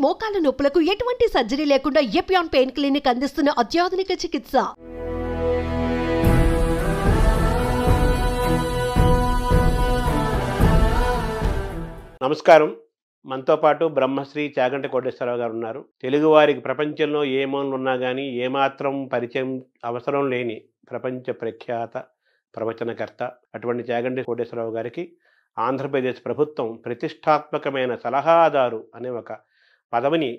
మోకాల నొప్పులకు ఎటువంటి సర్జరీ లేకుండా ఎపియాన్ పెయిన్ క్లినిక్ అందిస్తున్న అత్యాధునిక చికిత్స. నమస్కారం. మనతో పాటు బ్రహ్మశ్రీ చాగంటి కోటేశ్వరరావు గారు ఉన్నారు. తెలుగువారికి ప్రపంచంలో ఏ మూలన ఉన్నా కానీ ఏమాత్రం పరిచయం అవసరం లేని ప్రపంచ ప్రఖ్యాత ప్రవచనకర్త అటువంటి చాగంటి కోటేశ్వరరావు గారికి ఆంధ్రప్రదేశ్ ప్రభుత్వం ప్రతిష్టాత్మకమైన సలహాదారు అనే ఒక పదవిని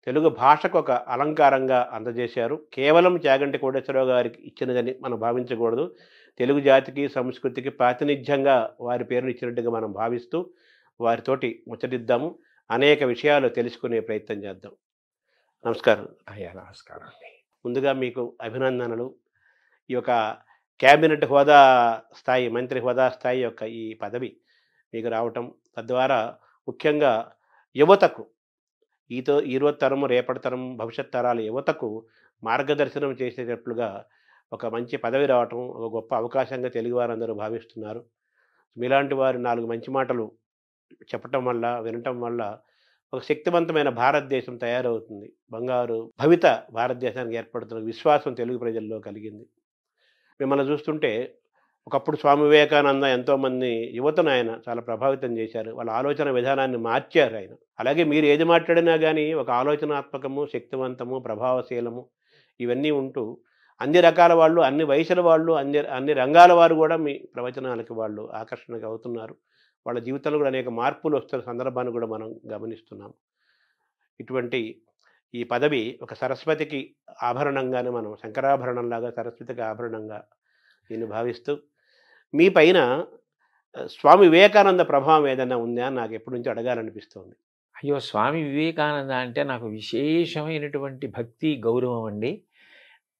తెలుగు భాషకు ఒక అలంకారంగా అందజేశారు. కేవలం చాగంటి కోటేశ్వరరావు గారికి ఇచ్చినదని మనం భావించకూడదు. తెలుగు జాతికి సంస్కృతికి ప్రాతినిధ్యంగా వారి పేరును ఇచ్చినట్టుగా మనం భావిస్తూ వారితోటి ముచ్చటిద్దాము. అనేక విషయాలు తెలుసుకునే ప్రయత్నం చేద్దాం. నమస్కారం. అయ్యా నమస్కారం అండి. ముందుగా మీకు అభినందనలు. ఈ యొక్క క్యాబినెట్ హోదా స్థాయి, మంత్రి హోదా స్థాయి యొక్క ఈ పదవి మీకు రావటం, తద్వారా ముఖ్యంగా యువతకు ఈరోజు తరము, రేపటి తరం, భవిష్యత్ తరాల యువతకు మార్గదర్శనం చేసేటట్లుగా ఒక మంచి పదవి రావటం ఒక గొప్ప అవకాశంగా తెలుగు వారందరూ భావిస్తున్నారు. మీలాంటి వారు 4 మంచి మాటలు చెప్పటం వల్ల, వినటం వల్ల ఒక శక్తివంతమైన భారతదేశం తయారవుతుంది. బంగారు భవిత భారతదేశానికి ఏర్పడుతున్న విశ్వాసం తెలుగు ప్రజల్లో కలిగింది. మిమ్మల్ని చూస్తుంటే ఒకప్పుడు స్వామి వివేకానంద ఎంతోమంది యువతను ఆయన చాలా ప్రభావితం చేశారు. వాళ్ళ ఆలోచన విధానాన్ని మార్చారు ఆయన. అలాగే మీరు ఏది మాట్లాడినా కానీ ఒక ఆలోచనాత్మకము, శక్తివంతము, ప్రభావశీలము ఇవన్నీ ఉంటూ అన్ని రకాల వాళ్ళు, అన్ని వయసుల వాళ్ళు, అన్ని రంగాల వారు కూడా మీ ప్రవచనాలకి వాళ్ళు ఆకర్షణగా అవుతున్నారు. వాళ్ళ జీవితంలో కూడా అనేక మార్పులు వస్తున్న సందర్భాన్ని కూడా మనం గమనిస్తున్నాం. ఇటువంటి ఈ పదవి ఒక సరస్వతికి ఆభరణంగానే, మనం శంకరాభరణంలాగా సరస్వతికి ఆభరణంగా దీన్ని భావిస్తూ, మీ పైన స్వామి వివేకానంద ప్రభావం ఏదైనా ఉందా అని నాకు ఎప్పటి నుంచి అడగాలనిపిస్తుంది. అయ్యో, స్వామి వివేకానంద అంటే నాకు విశేషమైనటువంటి భక్తి, గౌరవం అండి.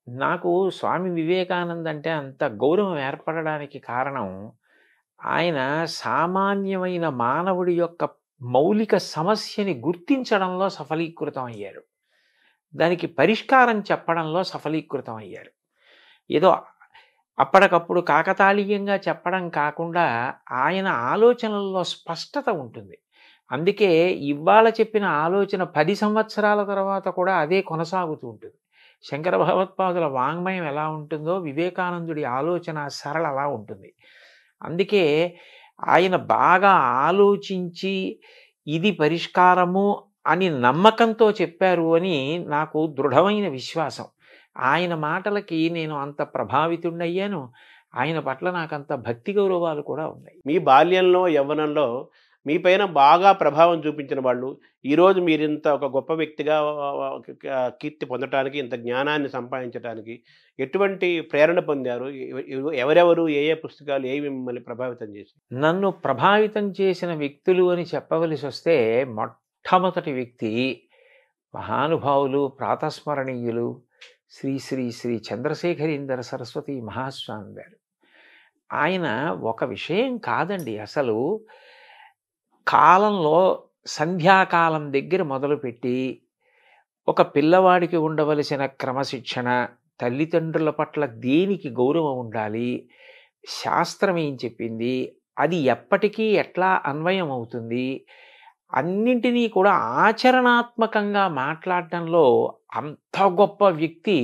నాకు స్వామి వివేకానంద అంటే అంత గౌరవం ఏర్పడడానికి కారణం, ఆయన సామాన్యమైన మానవుడి యొక్క మౌలిక సమస్యని గుర్తించడంలో సఫలీకృతం అయ్యారు. దానికి పరిష్కారం చెప్పడంలో సఫలీకృతం అయ్యారు. ఏదో అప్పటికప్పుడు కాకతాళీయంగా చెప్పడం కాకుండా ఆయన ఆలోచనల్లో స్పష్టత ఉంటుంది. అందుకే ఇవాళ చెప్పిన ఆలోచన 10 సంవత్సరాల తర్వాత కూడా అదే కొనసాగుతూ ఉంటుంది. శంకర భగవత్పాదుల వాంగ్మయం ఎలా ఉంటుందో వివేకానందుడి ఆలోచన సరళ అలా ఉంటుంది. అందుకే ఆయన బాగా ఆలోచించి ఇది పరిష్కారము అని నమ్మకంతో చెప్పారు అని నాకు దృఢమైన విశ్వాసం. ఆయన మాటలకి నేను అంత ప్రభావితుడయ్యాను. ఆయన పట్ల నాకు అంత భక్తి గౌరవాలు కూడా ఉన్నాయి. మీ బాల్యంలో, యవ్వనంలో మీ పైన బాగా ప్రభావం చూపించిన వాళ్ళు ఈరోజు మీరు ఇంత ఒక గొప్ప వ్యక్తిగా కీర్తి పొందటానికి, ఇంత జ్ఞానాన్ని సంపాదించడానికి ఎటువంటి ప్రేరణ పొందారు? ఎవరెవరు, ఏ ఏ పుస్తకాలు ఏవి మిమ్మల్ని ప్రభావితం చేసి? నన్ను ప్రభావితం చేసిన వ్యక్తులు అని చెప్పవలసి వస్తే, మొట్టమొదటి వ్యక్తి మహానుభావులు, ప్రాతస్మరణీయులు శ్రీ శ్రీ శ్రీ చంద్రశేఖరేంద్ర సరస్వతి మహాస్వామి గారు. ఆయన ఒక విషయం కాదండి, అసలు కాలంలో సంధ్యాకాలం దగ్గర మొదలుపెట్టి ఒక పిల్లవాడికి ఉండవలసిన క్రమశిక్షణ, తల్లిదండ్రుల పట్ల దేనికి గౌరవం ఉండాలి, శాస్త్రం ఏం చెప్పింది, అది ఎప్పటికీ ఎట్లా అన్వయం అవుతుంది, అన్నింటినీ కూడా ఆచరణాత్మకంగా మాట్లాడటంలో అంత గొప్ప వ్యక్తి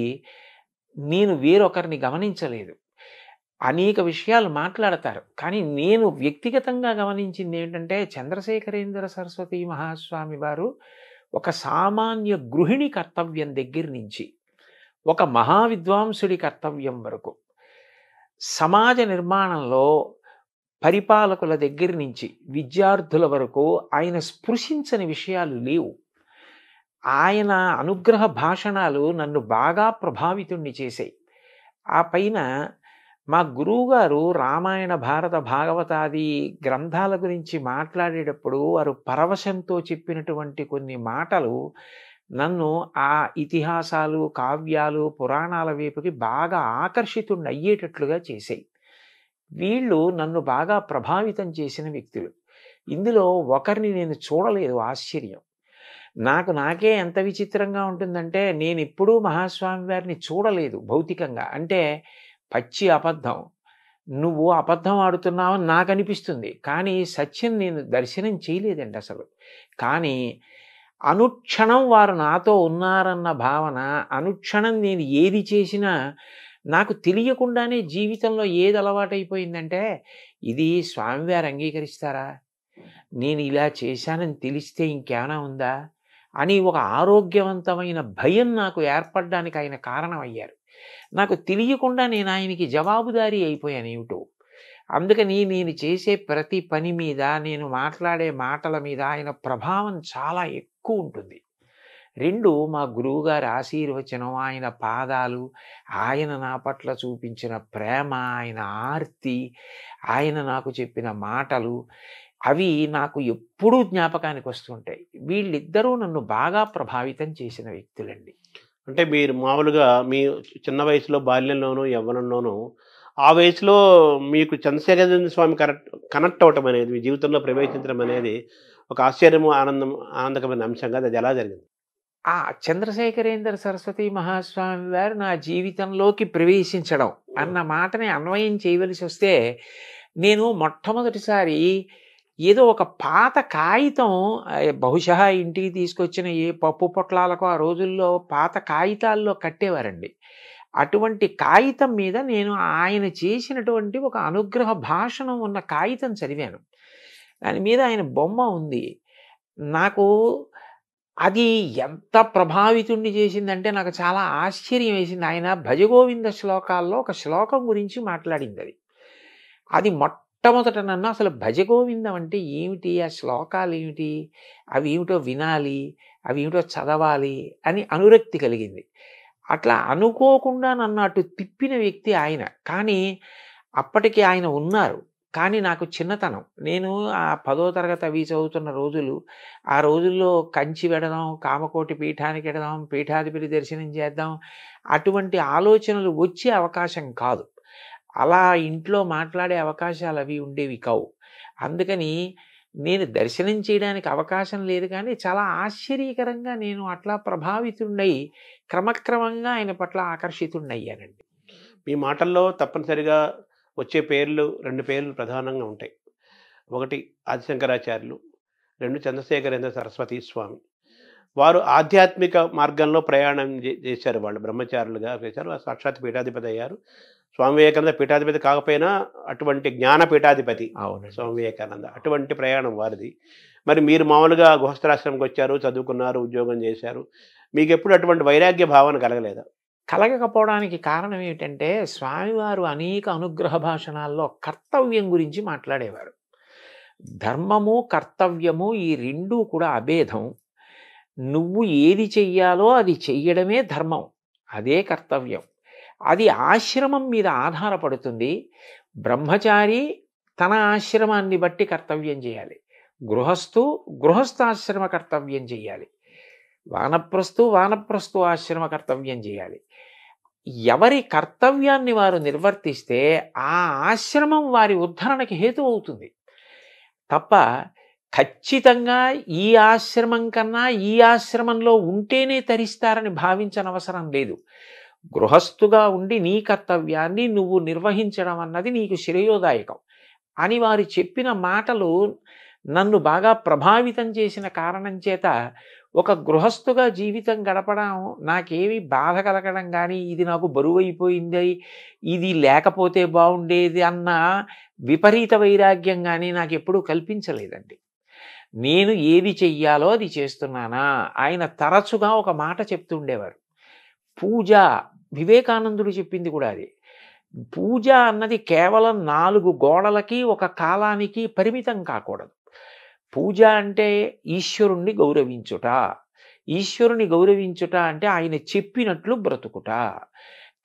నేను వేరొకరిని గమనించలేదు. అనేక విషయాలు మాట్లాడతారు, కానీ నేను వ్యక్తిగతంగా గమనించింది ఏంటంటే, చంద్రశేఖరేంద్ర సరస్వతి మహాస్వామి వారు ఒక సామాన్య గృహిణి కర్తవ్యం దగ్గర నుంచి ఒక మహావిద్వాంసుడి కర్తవ్యం వరకు, సమాజ నిర్మాణంలో పరిపాలకుల దగ్గర నుంచి విద్యార్థుల వరకు ఆయన స్పృశించని విషయాలు లేవు. ఆయన అనుగ్రహ భాషణాలు నన్ను బాగా ప్రభావితుణ్ణి చేశాయి. ఆ పైన మా గురువుగారు రామాయణ, భారత, భాగవతాది గ్రంథాల గురించి మాట్లాడేటప్పుడు వారు పరవశంతో చెప్పినటువంటి కొన్ని మాటలు నన్ను ఆ ఇతిహాసాలు, కావ్యాలు, పురాణాల వైపుకి బాగా ఆకర్షితుణ్ణి అయ్యేటట్లుగా చేశాయి. వీళ్ళు నన్ను బాగా ప్రభావితం చేసిన వ్యక్తులు. ఇందులో ఒకరిని నేను చూడలేదు. ఆశ్చర్యం. నాకే ఎంత విచిత్రంగా ఉంటుందంటే, నేను ఎప్పుడూ మహాస్వామి వారిని చూడలేదు భౌతికంగా. అంటే పచ్చి అబద్ధం. నువ్వు అబద్ధం ఆడుతున్నావని నాకు అనిపిస్తుంది, కానీ సత్యం నేను దర్శనం చేయలేదండి అసలు. కానీ అనుక్షణం వారు నాతో ఉన్నారన్న భావన, అనుక్షణం నేను ఏది చేసినా నాకు తెలియకుండానే జీవితంలో ఏది అలవాటైపోయిందంటే, ఇది స్వామివారు అంగీకరిస్తారా? నేను ఇలా చేశానని తెలిస్తే ఇంకేమైనా ఉందా? అని ఒక ఆరోగ్యవంతమైన భయం నాకు ఏర్పడడానికి ఆయన కారణమయ్యారు. నాకు తెలియకుండా నేను ఆయనకి జవాబుదారీ అయిపోయాను ఏమిటో. అందుకని నేను చేసే ప్రతి పని మీద, నేను మాట్లాడే మాటల మీద ఆయన ప్రభావం చాలా ఎక్కువ ఉంటుంది. 2 మా గురువుగారి ఆశీర్వచనం, ఆయన పాదాలు, ఆయన నా పట్ల చూపించిన ప్రేమ, ఆయన ఆర్తి, ఆయన నాకు చెప్పిన మాటలు, అవి నాకు ఎప్పుడూ జ్ఞాపకానికి వస్తుంటాయి. వీళ్ళిద్దరూ నన్ను బాగా ప్రభావితం చేసిన వ్యక్తులండి. అంటే మీరు మామూలుగా మీ చిన్న వయసులో, బాల్యంలోనూ, యవ్వనంలోనూ ఆ వయసులో మీకు చంద్రశేఖరేంద్ర స్వామి కనెక్ట్ అవ్వటం అనేది, మీ జీవితంలో ప్రవేశించడం అనేది ఒక ఆశ్చర్యము, ఆనందకరమైన అంశంగా అది ఎలా జరిగింది? ఆ చంద్రశేఖరేంద్ర సరస్వతి మహాస్వామి వారు నా జీవితంలోకి ప్రవేశించడం అన్న మాటని అన్వయం చేయవలసి వస్తే, నేను మొట్టమొదటిసారి ఏదో ఒక పాత కాగితం, బహుశా ఇంటికి తీసుకొచ్చిన ఏ పప్పు పొట్లాలకు ఆ రోజుల్లో పాత కాగితాల్లో కట్టేవారండి. అటువంటి కాగితం మీద నేను ఆయన చేసినటువంటి ఒక అనుగ్రహ భాషణం ఉన్న కాగితం చదివాను. దాని మీద ఆయన బొమ్మ ఉంది. నాకు అది ఎంత ప్రభావితుణ్ణి చేసిందంటే నాకు చాలా ఆశ్చర్యం వేసింది. ఆయన భజగోవింద శ్లోకాల్లో ఒక శ్లోకం గురించి మాట్లాడింది. అది మొట్టమొదట నన్ను అసలు భజగోవిందం అంటే ఏమిటి, ఆ శ్లోకాలు ఏమిటి, అవి ఏమిటో వినాలి, అవి ఏమిటో చదవాలి అని అనురక్తి కలిగింది. అట్లా అనుకోకుండా నన్ను అటు తిప్పిన వ్యక్తి ఆయన. కానీ అప్పటికి ఆయన ఉన్నారు. కానీ నాకు చిన్నతనం. నేను ఆ 10వ తరగతి అవి చదువుతున్న రోజులు. ఆ రోజుల్లో కంచి వెడదాం, కామకోటి పీఠానికి వెడదాం, పీఠాధిపతి దర్శనం చేద్దాం, అటువంటి ఆలోచనలు వచ్చే అవకాశం కాదు. అలా ఇంట్లో మాట్లాడే అవకాశాలు అవి ఉండేవి కావు. అందుకని నేను దర్శనం చేయడానికి అవకాశం లేదు. కానీ చాలా ఆశ్చర్యకరంగా నేను అట్లా ప్రభావితున్నై క్రమక్రమంగా ఆయన పట్ల ఆకర్షితున్నయ్యానండి. మీ మాటల్లో తప్పనిసరిగా వచ్చే పేర్లు, 2 పేర్లు ప్రధానంగా ఉంటాయి. ఒకటి ఆదిశంకరాచార్యులు, 2 చంద్రశేఖరేంద్ర సరస్వతి స్వామి. వారు ఆధ్యాత్మిక మార్గంలో ప్రయాణం చేశారు. వాళ్ళు బ్రహ్మచారులుగా చేశారు. సాక్షాత్ పీఠాధిపతి అయ్యారు. స్వామి వివేకానంద పీఠాధిపతి కాకపోయినా అటువంటి జ్ఞాన పీఠాధిపతి స్వామి వివేకానంద. అటువంటి ప్రయాణం వారిది. మరి మీరు మామూలుగా గృహస్థాశ్రమంకి వచ్చారు, చదువుకున్నారు, ఉద్యోగం చేశారు. మీకు ఎప్పుడు అటువంటి వైరాగ్య భావన కలగలేదా? కలగకపోవడానికి కారణం ఏమిటంటే, స్వామివారు అనేక అనుగ్రహ భాషణాల్లో కర్తవ్యం గురించి మాట్లాడేవారు. ధర్మము, కర్తవ్యము ఈ 2 కూడా అభేదం. నువ్వు ఏది చెయ్యాలో అది చెయ్యడమే ధర్మం, అదే కర్తవ్యం. అది ఆశ్రమం మీద ఆధారపడుతుంది. బ్రహ్మచారి తన ఆశ్రమాన్ని బట్టి కర్తవ్యం చేయాలి. గృహస్థాశ్రమ కర్తవ్యం చేయాలి. వానప్రస్థు ఆశ్రమ కర్తవ్యం చేయాలి. ఎవరి కర్తవ్యాన్ని వారు నిర్వర్తిస్తే ఆ ఆశ్రమం వారి ఉద్ధరణకి హేతు అవుతుంది తప్ప, ఖచ్చితంగా ఈ ఆశ్రమం కన్నా ఈ ఆశ్రమంలో ఉంటేనే తరిస్తారని భావించనవసరం లేదు. గృహస్థుగా ఉండి నీ కర్తవ్యాన్ని నువ్వు నిర్వహించడం అన్నది నీకు శ్రేయోదాయకం అని వారు చెప్పిన మాటలు నన్ను బాగా ప్రభావితం చేసిన కారణం చేత ఒక గృహస్థుగా జీవితం గడపడం నాకేమీ బాధ కలగడం కానీ, ఇది నాకు బరువైపోయింది, ఇది లేకపోతే బాగుండేది అన్న విపరీత వైరాగ్యం కానీ నాకు ఎప్పుడూ కల్పించలేదండి. నేను ఏది చెయ్యాలో అది చేస్తున్నానా. ఆయన తరచుగా ఒక మాట చెప్తుండేవారు, పూజ. వివేకానందుడు చెప్పింది కూడా అది. పూజ అన్నది కేవలం 4 గోడలకి ఒక కాలానికి పరిమితం కాకూడదు. పూజ అంటే ఈశ్వరుణ్ణి గౌరవించుట. ఈశ్వరుని గౌరవించుట అంటే ఆయన చెప్పినట్లు బ్రతుకుట.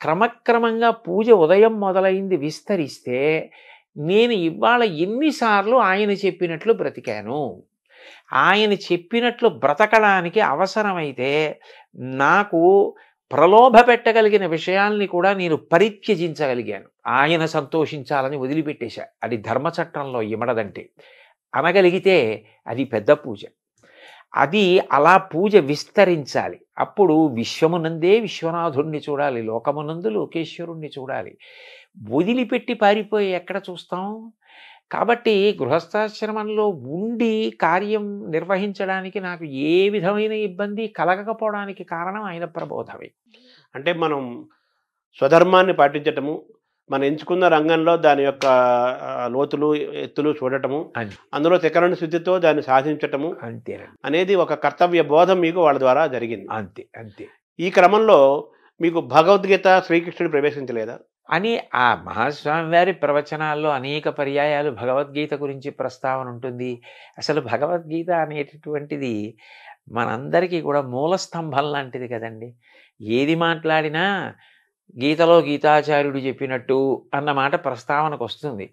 క్రమక్రమంగా పూజ ఉదయం మొదలైంది విస్తరిస్తే, నేను ఇవాళ ఎన్నిసార్లు ఆయన చెప్పినట్లు బ్రతికాను. ఆయన చెప్పినట్లు బ్రతకడానికి అవసరమైతే నాకు ప్రలోభ పెట్టగలిగిన విషయాల్ని కూడా నేను పరిత్యజించగలిగాను. ఆయన సంతోషించాలని వదిలిపెట్టేశా. అది ధర్మచట్టంలో ఇమడదంటే అనగలిగితే అది పెద్ద పూజ. అది అలా పూజ విస్తరించాలి. అప్పుడు విశ్వమునందే విశ్వనాథుణ్ణి చూడాలి, లోకమునందు లోకేశ్వరుణ్ణి చూడాలి. వదిలిపెట్టి పారిపోయి ఎక్కడ చూస్తాం? కాబట్టి గృహస్థాశ్రమంలో ఉండి కార్యం నిర్వహించడానికి నాకు ఏ విధమైన ఇబ్బంది కలగకపోవడానికి కారణం ఆయన ప్రబోధమే. అంటే మనం స్వధర్మాన్ని పాటించటము, మనం ఎంచుకున్న రంగంలో దాని యొక్క లోతులు ఎత్తులు చూడటము, అని అందులో త్రికరణ శుద్ధితో దాన్ని సాధించటము అంతేనండి. అనేది ఒక కర్తవ్య బోధం మీకు వాళ్ళ ద్వారా జరిగింది. అంతే అంతే ఈ క్రమంలో మీకు భగవద్గీత శ్రీకృష్ణుడు ప్రవేశించలేదా? అని ఆ మహాస్వామి వారి ప్రవచనాల్లో అనేక పర్యాయాలు భగవద్గీత గురించి ప్రస్తావన ఉంటుంది. అసలు భగవద్గీత అనేటటువంటిది మనందరికీ కూడా మూలస్తంభం లాంటిది కదండి. ఏది మాట్లాడినా గీతలో గీతాచార్యుడు చెప్పినట్టు అన్న మాట ప్రస్తావనకు వస్తుంది.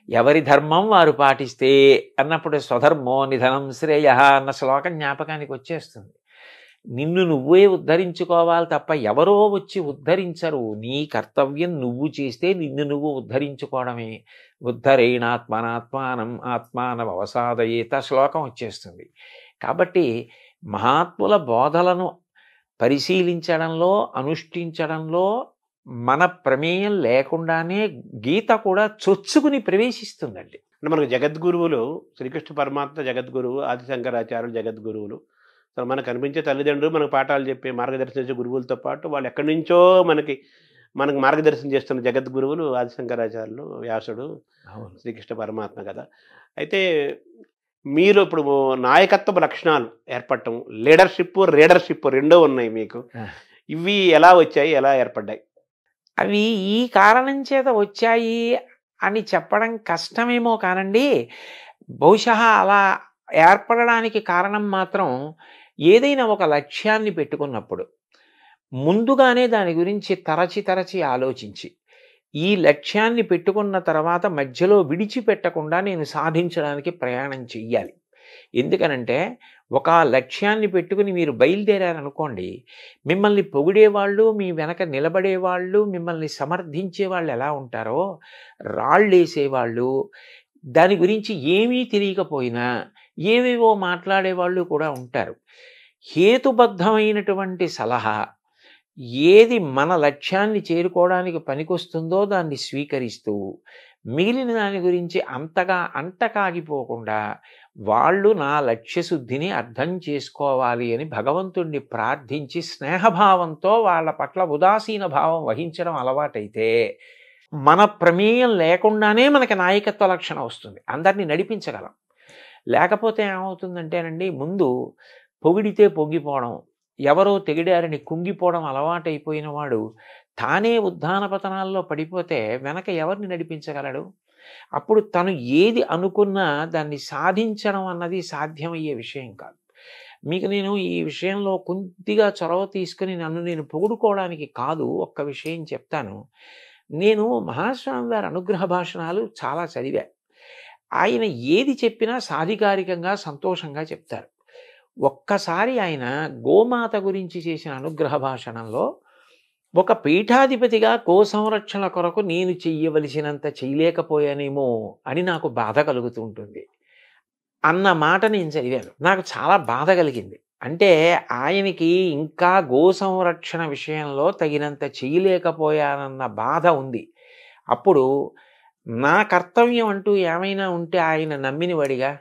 ఎవరి ధర్మం వారు పాటిస్తే అన్నప్పుడు స్వధర్మో నిధనం శ్రేయ అన్న శ్లోకం జ్ఞాపకానికి వచ్చేస్తుంది. నిన్ను నువ్వే ఉద్ధరించుకోవాలి తప్ప ఎవరో వచ్చి ఉద్ధరించరు. నీ కర్తవ్యం నువ్వు చేస్తే నిన్ను నువ్వు ఉద్ధరించుకోవడమే. ఉద్ధరేణాత్మనాత్మానం ఆత్మానవసాదయేత శ్లోకం వచ్చేస్తుంది. కాబట్టి మహాత్ముల బోధలను పరిశీలించడంలో, అనుష్ఠించడంలో మన ప్రమేయం లేకుండానే గీత కూడా చొచ్చుకుని ప్రవేశిస్తుందండి. అంటే మనకు జగద్గురువులు శ్రీకృష్ణ పరమాత్మ జగద్గురువు, ఆదిశంకరాచార్యులు జగద్గురువులు. అసలు మనకు కనిపించే తల్లిదండ్రులు మనకు పాఠాలు చెప్పే మార్గదర్శించే గురువులతో పాటు వాళ్ళు ఎక్కడి నుంచో మనకు మార్గదర్శనం చేస్తున్న జగద్గురువులు ఆదిశంకరాచార్యులు, వ్యాసుడు, శ్రీకృష్ణ పరమాత్మ కదా. అయితే మీరు ఇప్పుడు నాయకత్వ లక్షణాలు ఏర్పడటం, రీడర్షిప్ రెండో ఉన్నాయి మీకు. ఇవి ఎలా వచ్చాయి, ఎలా ఏర్పడ్డాయి? అవి ఈ కారణం చేత వచ్చాయి అని చెప్పడం కష్టమేమో కానండి, బహుశా అలా ఏర్పడడానికి కారణం మాత్రం ఏదైనా ఒక లక్ష్యాన్ని పెట్టుకున్నప్పుడు ముందుగానే దాని గురించి తరచి ఆలోచించి, ఈ లక్ష్యాన్ని పెట్టుకున్న తర్వాత మధ్యలో విడిచిపెట్టకుండా నేను సాధించడానికి ప్రయాణం చెయ్యాలి. ఎందుకనంటే ఒక లక్ష్యాన్ని పెట్టుకుని మీరు బయలుదేరారనుకోండి, మిమ్మల్ని పొగిడేవాళ్ళు, మీ వెనక నిలబడేవాళ్ళు, మిమ్మల్ని సమర్థించే వాళ్ళు ఎలా ఉంటారో, రాళ్ళేసేవాళ్ళు, దాని గురించి ఏమీ తెలియకపోయినా ఏవేవో మాట్లాడేవాళ్ళు కూడా ఉంటారు. హేతుబద్ధమైనటువంటి సలహా ఏది మన లక్ష్యాన్ని చేరుకోవడానికి పనికొస్తుందో దాన్ని స్వీకరిస్తూ, మిగిలిన దాని గురించి అంతగా అంటకాగిపోకుండా వాళ్ళు నా లక్ష్యశుద్ధిని అర్థం చేసుకోవాలి అని భగవంతుణ్ణి ప్రార్థించి స్నేహభావంతో వాళ్ళ పట్ల ఉదాసీన భావం వహించడం అలవాటైతే మన ప్రమేయం లేకుండానే మనకి నాయకత్వ లక్షణం వస్తుంది, అందరినీ నడిపించగలం. లేకపోతే ఏమవుతుందంటేనండి, ముందు పొగిడితే పొంగిపోవడం, ఎవరో తెగిడారని కుంగిపోవడం అలవాటైపోయిన వాడు తానే ఉద్ధాన పతనాల్లో పడిపోతే వెనక ఎవరిని నడిపించగలడు? అప్పుడు తను ఏది అనుకున్నా దాన్ని సాధించడం అన్నది సాధ్యమయ్యే విషయం కాదు. మీకు నేను ఈ విషయంలో కొద్దిగా చొరవ తీసుకుని నన్ను నేను పొగుడుకోవడానికి కాదు, ఒక్క విషయం చెప్తాను. నేను మహాస్వామి వారి అనుగ్రహ భాషణాలు చాలా చదివా. ఆయన ఏది చెప్పినా సాధికారికంగా సంతోషంగా చెప్తారు. ఒక్కసారి ఆయన గోమాత గురించి చేసిన అనుగ్రహ భాషణంలో, ఒక పీఠాధిపతిగా గో సంరక్షణ కొరకు నేను చెయ్యవలసినంత చేయలేకపోయానేమో అని నాకు బాధ కలుగుతూ ఉంటుంది అన్న మాట నేను చదివాను. నాకు చాలా బాధ కలిగింది. అంటే ఆయనకి ఇంకా గో సంరక్షణ విషయంలో తగినంత చేయలేకపోయానన్న బాధ ఉంది. అప్పుడు నా కర్తవ్యం అంటూ ఏమైనా ఉంటే ఆయన నమ్మిన వాడిగా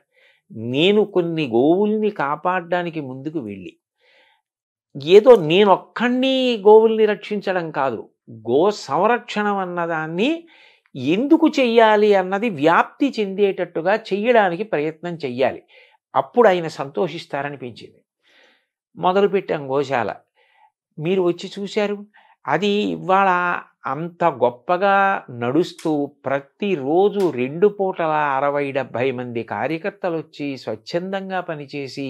నేను కొన్ని గోవుల్ని కాపాడడానికి ముందుకు వెళ్ళి, ఏదో నేనొక్కడిని గోవుల్ని రక్షించడం కాదు, గో సంరక్షణం అన్నదాన్ని ఎందుకు చెయ్యాలి అన్నది వ్యాప్తి చెందేటట్టుగా చెయ్యడానికి ప్రయత్నం చెయ్యాలి. అప్పుడు ఆయన సంతోషిస్తారనిపించింది. మొదలుపెట్టాం గోశాల. మీరు వచ్చి చూశారు. అది ఇవాళ అంత గొప్పగా నడుస్తూ ప్రతిరోజు 2 పూటల 60-70 మంది కార్యకర్తలు వచ్చి స్వచ్ఛందంగా పనిచేసి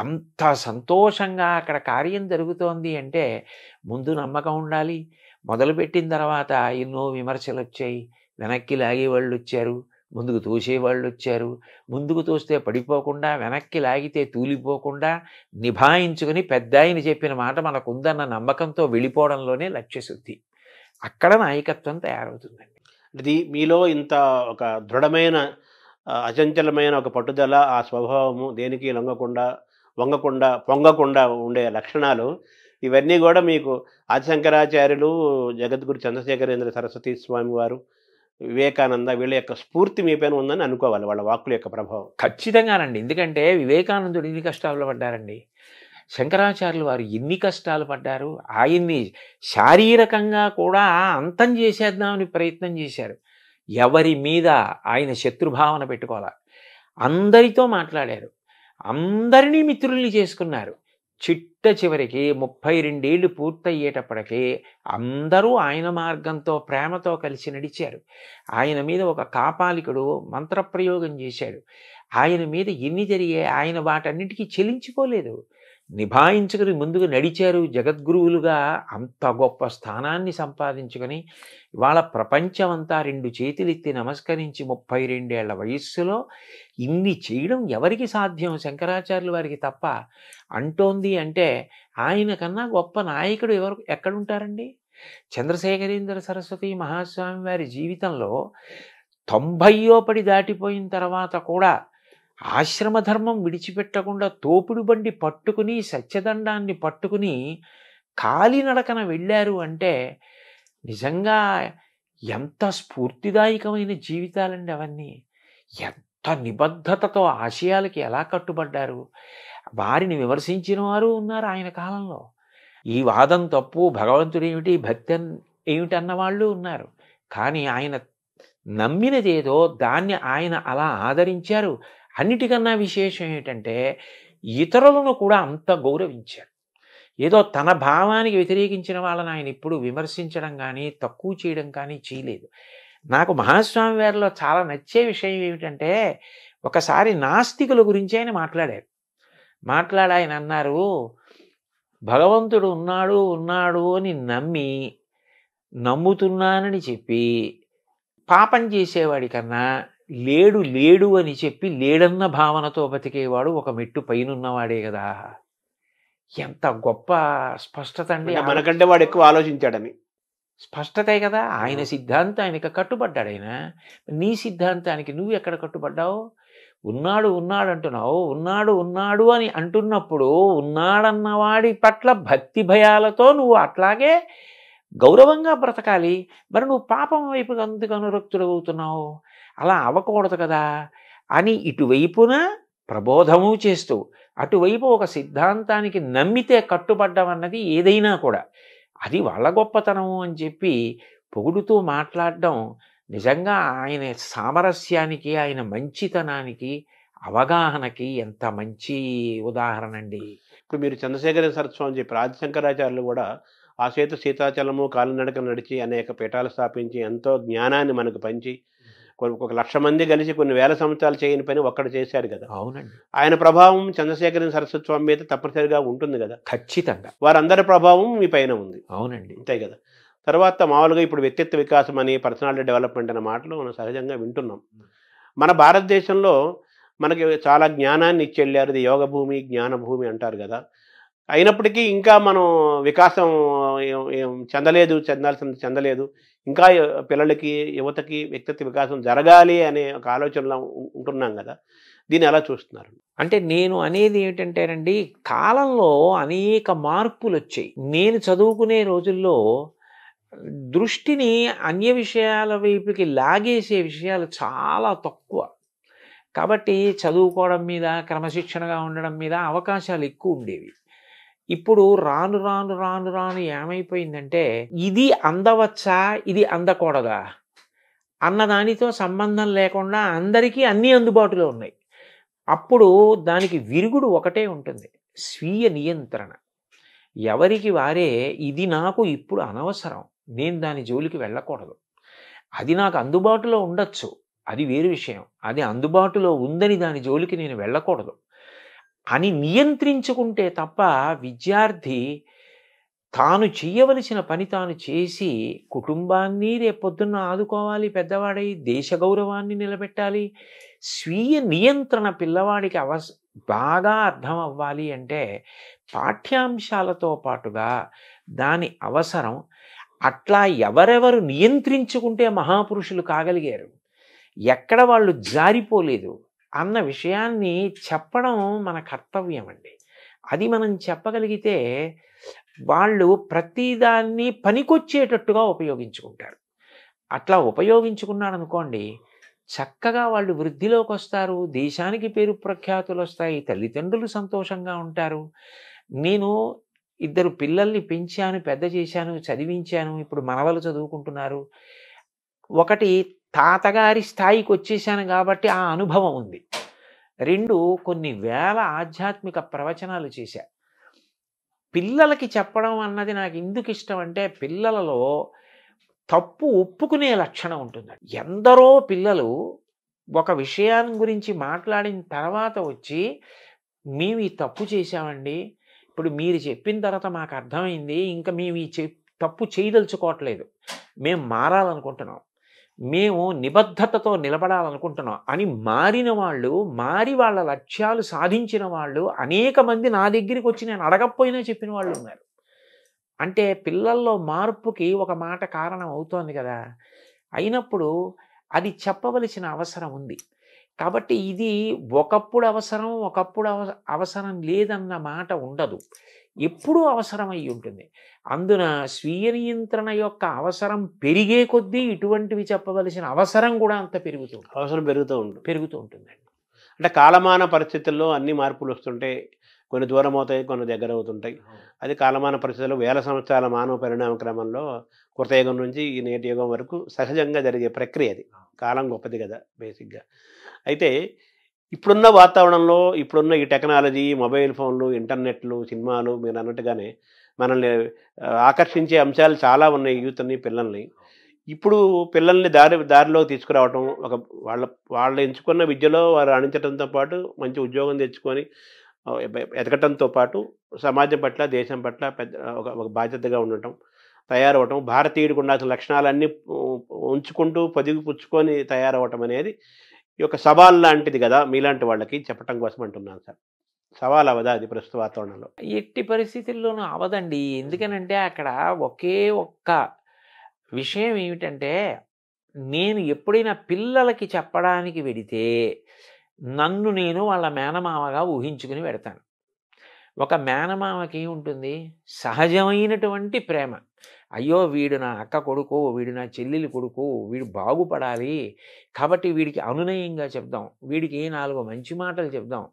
అంత సంతోషంగా అక్కడ కార్యం జరుగుతోంది అంటే ముందు నమ్మకం ఉండాలి. మొదలుపెట్టిన తర్వాత ఎన్నో విమర్శలు వచ్చాయి, వెనక్కి లాగేవాళ్ళు వచ్చారు, ముందుకు తోసేవాళ్ళు వచ్చారు. ముందుకు తోస్తే పడిపోకుండా, వెనక్కి లాగితే తూలిపోకుండా నిభాయించుకుని పెద్ద ఆయన చెప్పిన మాట మనకుందన్న నమ్మకంతో వెళ్ళిపోవడంలోనే లక్ష్యశుద్ధి. అక్కడ నాయకత్వం తయారవుతుందండి. అది మీలో ఇంత ఒక దృఢమైన అచంచలమైన ఒక పట్టుదల, ఆ స్వభావము, దేనికి వంగకుండా పొంగకుండా ఉండే లక్షణాలు, ఇవన్నీ కూడా మీకు ఆదిశంకరాచార్యులు, జగద్గురు చంద్రశేఖరేంద్ర సరస్వతి స్వామి వారు, వివేకానంద వీళ్ళ యొక్క స్ఫూర్తి మీ పైన ఉందని అనుకోవాలి, వాళ్ళ వాక్కుల యొక్క ప్రభావం. ఖచ్చితంగానండి. ఎందుకంటే వివేకానందుడు ఎన్ని కష్టాలు పడ్డారండి, శంకరాచార్యులు వారు ఎన్ని కష్టాలు పడ్డారు. ఆయన్ని శారీరకంగా కూడా అంతం చేసేద్దామని ప్రయత్నం చేశారు. ఎవరి మీద ఆయన శత్రుభావన పెట్టుకోవాలి. అందరితో మాట్లాడారు, అందరినీ మిత్రుల్ని చేసుకున్నారు. చిట్ట చివరికి 32 ఏళ్ళు పూర్తయ్యేటప్పటికీ అందరూ ఆయన మార్గంతో ప్రేమతో కలిసి నడిచారు. ఆయన మీద ఒక కాపాలికుడు మంత్రప్రయోగం చేశాడు. ఆయన మీద ఎన్ని జరిగాయి, ఆయన వాటన్నిటికీ చెలించిపోలేదు, నిభాయించుకుని ముందుకు నడిచారు. జగద్గురువులుగా అంత గొప్ప స్థానాన్ని సంపాదించుకొని ఇవాళ ప్రపంచమంతా 2 చేతులెత్తి నమస్కరించి 32 ఏళ్ల వయస్సులో ఇన్ని చేయడం ఎవరికి సాధ్యం, శంకరాచార్యుల వారికి తప్ప అంటోంది అంటే ఆయన కన్నా గొప్ప నాయకుడు ఎక్కడుంటారండి. చంద్రశేఖరేంద్ర సరస్వతి మహాస్వామి వారి జీవితంలో 90 పడి దాటిపోయిన తర్వాత కూడా ఆశ్రమధర్మం విడిచిపెట్టకుండా తోపుడు బండి పట్టుకుని సత్యదండాన్ని పట్టుకుని కాలినడకన వెళ్ళారు అంటే నిజంగా ఎంత స్ఫూర్తిదాయకమైన జీవితాలండి అవన్నీ. ఎంత నిబద్ధతతో ఆశయాలకి ఎలా కట్టుబడ్డారు. వారిని విమర్శించిన వారు ఉన్నారు ఆయన కాలంలో. ఈ వాదం తప్పు, భగవంతుడు ఏమిటి, భక్తి ఏమిటి అన్న వాళ్ళు ఉన్నారు. కానీ ఆయన నమ్మినదేదో దాన్ని ఆయన అలా ఆదరించారు. అన్నిటికన్నా విశేషం ఏంటంటే ఇతరులను కూడా అంత గౌరవించారు. ఏదో తన భావానికి వ్యతిరేకించిన వాళ్ళని ఆయన ఇప్పుడు విమర్శించడం కానీ తక్కువ చేయడం కానీ చేయలేదు. నాకు మహాస్వామి వారిలో చాలా నచ్చే విషయం ఏమిటంటే ఒకసారి నాస్తికుల గురించి ఆయన మాట్లాడారు. ఆయన అన్నారు, భగవంతుడు ఉన్నాడు ఉన్నాడు అని నమ్ముతున్నానని చెప్పి పాపం చేసేవాడి కన్నా లేడు లేడు అని చెప్పి లేడన్న భావనతో బతికేవాడు ఒక మెట్టు పైనున్నవాడే కదా. ఎంత గొప్ప స్పష్టత అండి. మనకంటే వాడు ఎక్కువ ఆలోచించాడని స్పష్టతే కదా. ఆయన సిద్ధాంతం ఆయనకి కట్టుబడ్డాడు. ఆయన నీ సిద్ధాంతానికి నువ్వు ఎక్కడ కట్టుబడ్డావు? ఉన్నాడు ఉన్నాడు అంటున్నావు, ఉన్నాడు ఉన్నాడు అని అంటున్నప్పుడు ఉన్నాడన్నవాడి పట్ల భక్తి భయాలతో నువ్వు అట్లాగే గౌరవంగా బ్రతకాలి. మరి నువ్వు పాపం వైపు అందుకు అనురక్తుడవుతున్నావు, అలా అవ్వకూడదు కదా అని ఇటువైపున ప్రబోధము చేస్తూ అటువైపు ఒక సిద్ధాంతానికి నమ్మితే కట్టుబడ్డం అన్నది ఏదైనా కూడా అది వాళ్ళ గొప్పతనము అని చెప్పి పొగుడుతూ మాట్లాడడం నిజంగా ఆయన సామరస్యానికి, ఆయన మంచితనానికి, అవగాహనకి ఎంత మంచి ఉదాహరణ అండి. ఇప్పుడు మీరు చంద్రశేఖర సరస్వామి అని చెప్పి ఆదిశంకరాచార్యులు కూడా ఆసేతు సీతాచలము కాలినడక నడిచి అనేక పీఠాలు స్థాపించి ఎంతో జ్ఞానాన్ని మనకు పంచి 1,00,000 మంది కలిసి కొన్ని వేల సంవత్సరాలు చేయని పని ఒక్కడు చేశారు కదా. అవునండి. ఆయన ప్రభావం చంద్రశేఖర సరస్వతి స్వామి మీద తప్పనిసరిగా ఉంటుంది కదా. ఖచ్చితంగా వారందరి ప్రభావం మీ పైన ఉంది. అవునండి. అంతే కదా. తర్వాత మామూలుగా ఇప్పుడు వ్యక్తిత్వ వికాసం అని, పర్సనాలిటీ డెవలప్మెంట్ అనే మాటలు మనం సహజంగా వింటున్నాం. మన భారతదేశంలో మనకి చాలా జ్ఞానాన్ని ఇచ్చి వెళ్ళారు. ఇది యోగ భూమి, జ్ఞాన భూమి అంటారు కదా. అయినప్పటికీ ఇంకా మనం వికాసం చెందలేదు. ఇంకా పిల్లలకి, యువతకి వ్యక్తిత్వ వికాసం జరగాలి అనే ఒక ఆలోచనలో ఉంటున్నాం కదా. దీన్ని ఎలా చూస్తున్నారు? అంటే నేను అనేది ఏమిటంటేనండి, కాలంలో అనేక మార్పులు వచ్చాయి. నేను చదువుకునే రోజుల్లో దృష్టిని అన్య విషయాల వైపుకి లాగేసే విషయాలు చాలా తక్కువ. కాబట్టి చదువుకోవడం మీద, క్రమశిక్షణగా ఉండడం మీద అవకాశాలు ఎక్కువ ఉండేవి. ఇప్పుడు రాను రాను రాను రాను ఏమైపోయిందంటే ఇది అందవచ్చా, ఇది అందకూడదా అన్నదానితో సంబంధం లేకుండా అందరికీ అన్నీ అందుబాటులో ఉన్నాయి. అప్పుడు దానికి విరుగుడు ఒకటే ఉంటుంది, స్వీయ నియంత్రణ. ఎవరికి వారే ఇది నాకు ఇప్పుడు అనవసరం, నేను దాని జోలికి వెళ్ళకూడదు. అది నాకు అందుబాటులో ఉండొచ్చు, అది వేరు విషయం. అది అందుబాటులో ఉందని దాని జోలికి నేను వెళ్ళకూడదు అని నియంత్రించుకుంటే తప్ప విద్యార్థి తాను చేయవలసిన పని తాను చేసి కుటుంబాన్ని రేపొద్దున్న ఆదుకోవాలి, పెద్దవాడై దేశ గౌరవాన్ని నిలబెట్టాలి. స్వీయ నియంత్రణ పిల్లవాడికి బాగా అర్థం అవ్వాలి అంటే పాఠ్యాంశాలతో పాటుగా దాని అవసరం. అట్లా ఎవరెవరు నియంత్రించుకుంటే మహాపురుషులు కాగలిగారు, ఎక్కడ వాళ్ళు జారిపోలేదు అన్న విషయాన్ని చెప్పడం మన కర్తవ్యం అండి. అది మనం చెప్పగలిగితే వాళ్ళు ప్రతిదాన్ని పనికొచ్చేటట్టుగా ఉపయోగించుకుంటారు. అట్లా ఉపయోగించుకున్నాడు అనుకోండి, చక్కగా వాళ్ళు వృద్ధిలోకి వస్తారు, దేశానికి పేరు ప్రఖ్యాతులు వస్తాయి, తల్లిదండ్రులు సంతోషంగా ఉంటారు. నేను 2 పిల్లల్ని పెంచాను, పెద్ద చేశాను, చదివించాను, ఇప్పుడు మనవలు చదువుకుంటున్నారు. ఒకటి తాతగారి స్థాయికి వచ్చేసాను కాబట్టి ఆ అనుభవం ఉంది. 2 కొన్ని వేల ఆధ్యాత్మిక ప్రవచనాలు చేశా. పిల్లలకి చెప్పడం అన్నది నాకు ఎందుకు ఇష్టం అంటే, పిల్లలలో తప్పు ఒప్పుకునే లక్షణం ఉంటుందండి. ఎందరో పిల్లలు ఒక విషయం గురించి మాట్లాడిన తర్వాత వచ్చి, మేము ఈ తప్పు చేశామండి, ఇప్పుడు మీరు చెప్పిన తర్వాత మాకు అర్థమైంది, ఇంకా మేము ఈ తప్పు చేయదలుచుకోవట్లేదు, మేము మారాలనుకుంటున్నాం, మేము నిబద్ధతతో నిలబడాలనుకుంటున్నాం అని మారిన వాళ్ళు, మారి వాళ్ళ లక్ష్యాలు సాధించిన వాళ్ళు అనేక మంది నా దగ్గరికి వచ్చి నేను అడగకపోయినా చెప్పిన వాళ్ళు ఉన్నారు. అంటే పిల్లల్లో మార్పుకి ఒక మాట కారణం అవుతోంది కదా. అయినప్పుడు అది చెప్పవలసిన అవసరం ఉంది. కాబట్టి ఇది ఒకప్పుడు అవసరం, ఒకప్పుడు అవసరం లేదన్న మాట ఉండదు. ఎప్పుడూ అవసరం అయి ఉంటుంది. అందున స్వీయ నియంత్రణ యొక్క అవసరం పెరిగే కొద్దీ ఇటువంటివి చెప్పవలసిన అవసరం కూడా అంత అవసరం పెరుగుతూ ఉంటుందండి. అంటే కాలమాన పరిస్థితుల్లో అన్ని మార్పులు వస్తుంటాయి. కొన్ని దూరం అవుతాయి, కొన్ని దగ్గర అవుతుంటాయి. అది కాలమాన పరిస్థితుల్లో వేల సంవత్సరాల మానవ పరిణామ క్రమంలో కృతయుగం నుంచి ఈ నేటి యుగం వరకు సహజంగా జరిగే ప్రక్రియ అది. కాలం గొప్పది కదా బేసిక్గా. అయితే ఇప్పుడున్న వాతావరణంలో, ఇప్పుడున్న ఈ టెక్నాలజీ, మొబైల్ ఫోన్లు, ఇంటర్నెట్లు, సినిమాలు మీరు అన్నట్టుగానే మనల్ని ఆకర్షించే అంశాలు చాలా ఉన్నాయి యూత్ని, పిల్లల్ని. ఇప్పుడు పిల్లల్ని దారిలో తీసుకురావటం, వాళ్ళు ఎంచుకున్న విద్యలో వారు రాణించడంతో పాటు మంచి ఉద్యోగం తెచ్చుకొని ఎదగటంతో పాటు సమాజం పట్ల, దేశం పట్ల ఒక బాధ్యతగా ఉండటం, తయారవటం, భారతీయుడికి ఉండాల్సిన లక్షణాలన్నీ ఉంచుకుంటూ పొదిగిపుచ్చుకొని తయారవటం అనేది ఈ యొక్క సవాల్ లాంటిది కదా మీలాంటి వాళ్ళకి చెప్పటం కోసం అంటున్నాను సార్. సవాల్ అవదా అది ప్రస్తుత వాతావరణంలో? ఎట్టి పరిస్థితుల్లోనూ అవదండి. ఎందుకనంటే అక్కడ ఒకే ఒక్క విషయం ఏమిటంటే, నేను ఎప్పుడైనా పిల్లలకి చెప్పడానికి వెడితే నన్ను నేను వాళ్ళ మేనమామగా ఊహించుకుని వెడతాను. ఒక మేనమామకి ఏముంటుంది? సహజమైనటువంటి ప్రేమ. అయ్యో వీడు నా అక్క కొడుకు, వీడు నా చెల్లెలి కొడుకు, వీడు బాగుపడాలి, కాబట్టి వీడికి అనునయంగా చెప్దాం, వీడికి 4 మంచి మాటలు చెప్దాం,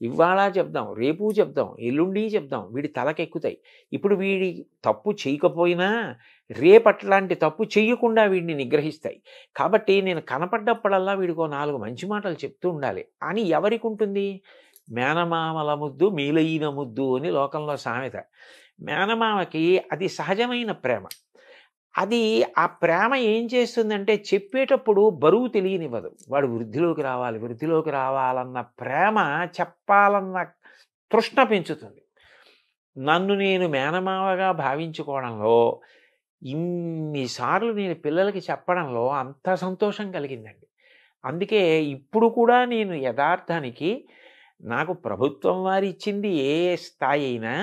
ఇవాళ చెప్దాం, రేపు చెప్దాం, ఎల్లుండి చెప్దాం, వీడి తలకెక్కుతాయి. ఇప్పుడు వీడి తప్పు చేయకపోయినా రేపట్లాంటి తప్పు చెయ్యకుండా వీడిని నిగ్రహిస్తాయి. కాబట్టి నేను కనపడ్డప్పుడల్లా వీడికో 4 మంచి మాటలు చెప్తూ ఉండాలి అని ఎవరికి ఉంటుంది? మేనమామల ముద్దు మీలైన ముద్దు అని లోకంలో సామెత. మేనమామకి అది సహజమైన ప్రేమ. అది ఆ ప్రేమ ఏం చేస్తుందంటే చెప్పేటప్పుడు బరువు తెలియనివ్వదు. వాడు వృద్ధిలోకి రావాలన్న ప్రేమ, చెప్పాలన్న తృష్ణ పెంచుతుంది. నన్ను నేను మేనమావగా భావించుకోవడంలో, ఇన్నిసార్లు నేను పిల్లలకి చెప్పడంలో అంత సంతోషం కలిగిందండి. అందుకే ఇప్పుడు కూడా నేను యథార్థానికి నాకు ప్రభుత్వం వారు ఇచ్చింది ఏ స్థాయి అయినా,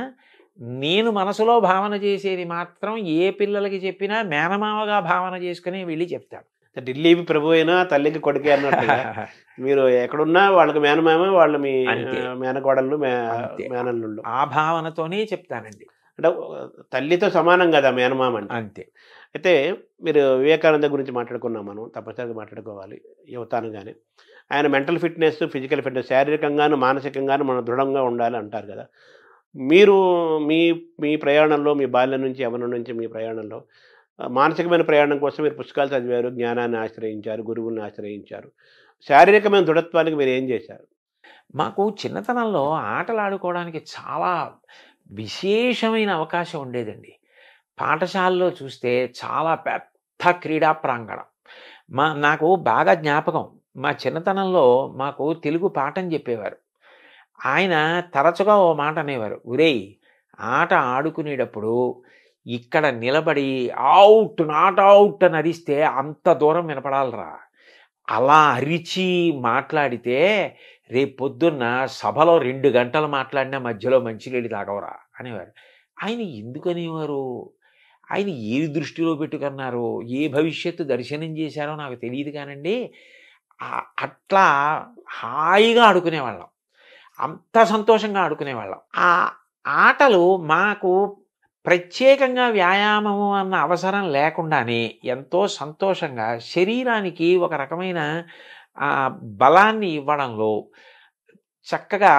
నేను మనసులో భావన చేసేది మాత్రం ఏ పిల్లలకి చెప్పినా మేనమావగా భావన చేసుకుని వెళ్ళి చెప్తాను. ఢిల్లీకి ప్రభు అయినా తల్లికి కొడుకే అన్నట్టుగా మీరు ఎక్కడున్నా వాళ్ళకి మేనమామ, వాళ్ళు మీ మేనకోడళ్ళు, మేనల్లుళ్ళు, ఆ భావనతోనే చెప్తానండి. అంటే తల్లితో సమానం కదా మేనమామ అంటే. అంతే. అయితే మీరు వివేకానంద గురించి మాట్లాడుకున్నాం, మనం తప్పనిసరిగా మాట్లాడుకోవాలి యువతానుగానే. ఆయన మెంటల్ ఫిట్నెస్, ఫిజికల్ ఫిట్నెస్, శారీరకంగాను మానసికంగాను మనం దృఢంగా ఉండాలి అంటారు కదా. మీరు మీ ప్రయాణంలో, మీ బాల్యం నుంచి యవ్వనం నుంచి మీ ప్రయాణంలో మానసికమైన ప్రయాణం కోసం మీరు పుస్తకాలు చదివారు, జ్ఞానాన్ని ఆశ్రయించారు, గురువుల్ని ఆశ్రయించారు. శారీరకమైన దృఢత్వానికి మీరు ఏం చేశారు? మాకు చిన్నతనంలో ఆటలు ఆడుకోవడానికి చాలా విశేషమైన అవకాశం ఉండేదండి. పాఠశాలలో చూస్తే చాలా పెద్ద క్రీడా ప్రాంగణం. నాకు బాగా జ్ఞాపకం, మా చిన్నతనంలో మాకు తెలుగు పాఠం చెప్పేవారు. ఆయన తరచుగా ఓ మాట అనేవారు, ఒరేయ్ ఆట ఆడుకునేటప్పుడు ఇక్కడ నిలబడి అవుట్ నాట్ అవుట్ అని అరిస్తే అంత దూరం వినపడాలరా, అలా అరిచి మాట్లాడితే రేపు పొద్దున్న సభలో 2 గంటలు మాట్లాడినా మధ్యలో మంచినీళ్ళు తాగవరా అనేవారు. ఆయన ఎందుకు అనేవారు, ఆయన ఏది దృష్టిలో పెట్టుకున్నారో, ఏ భవిష్యత్తు దర్శనం చేశారో నాకు తెలియదు కానండి, అట్లా హాయిగా ఆడుకునేవాళ్ళం, అంత సంతోషంగా ఆడుకునేవాళ్ళం. ఆ ఆటలు మాకు ప్రత్యేకంగా వ్యాయామము అన్న అవసరం లేకుండానే ఎంతో సంతోషంగా శరీరానికి ఒక రకమైన బలాన్ని ఇవ్వడంలో చక్కగా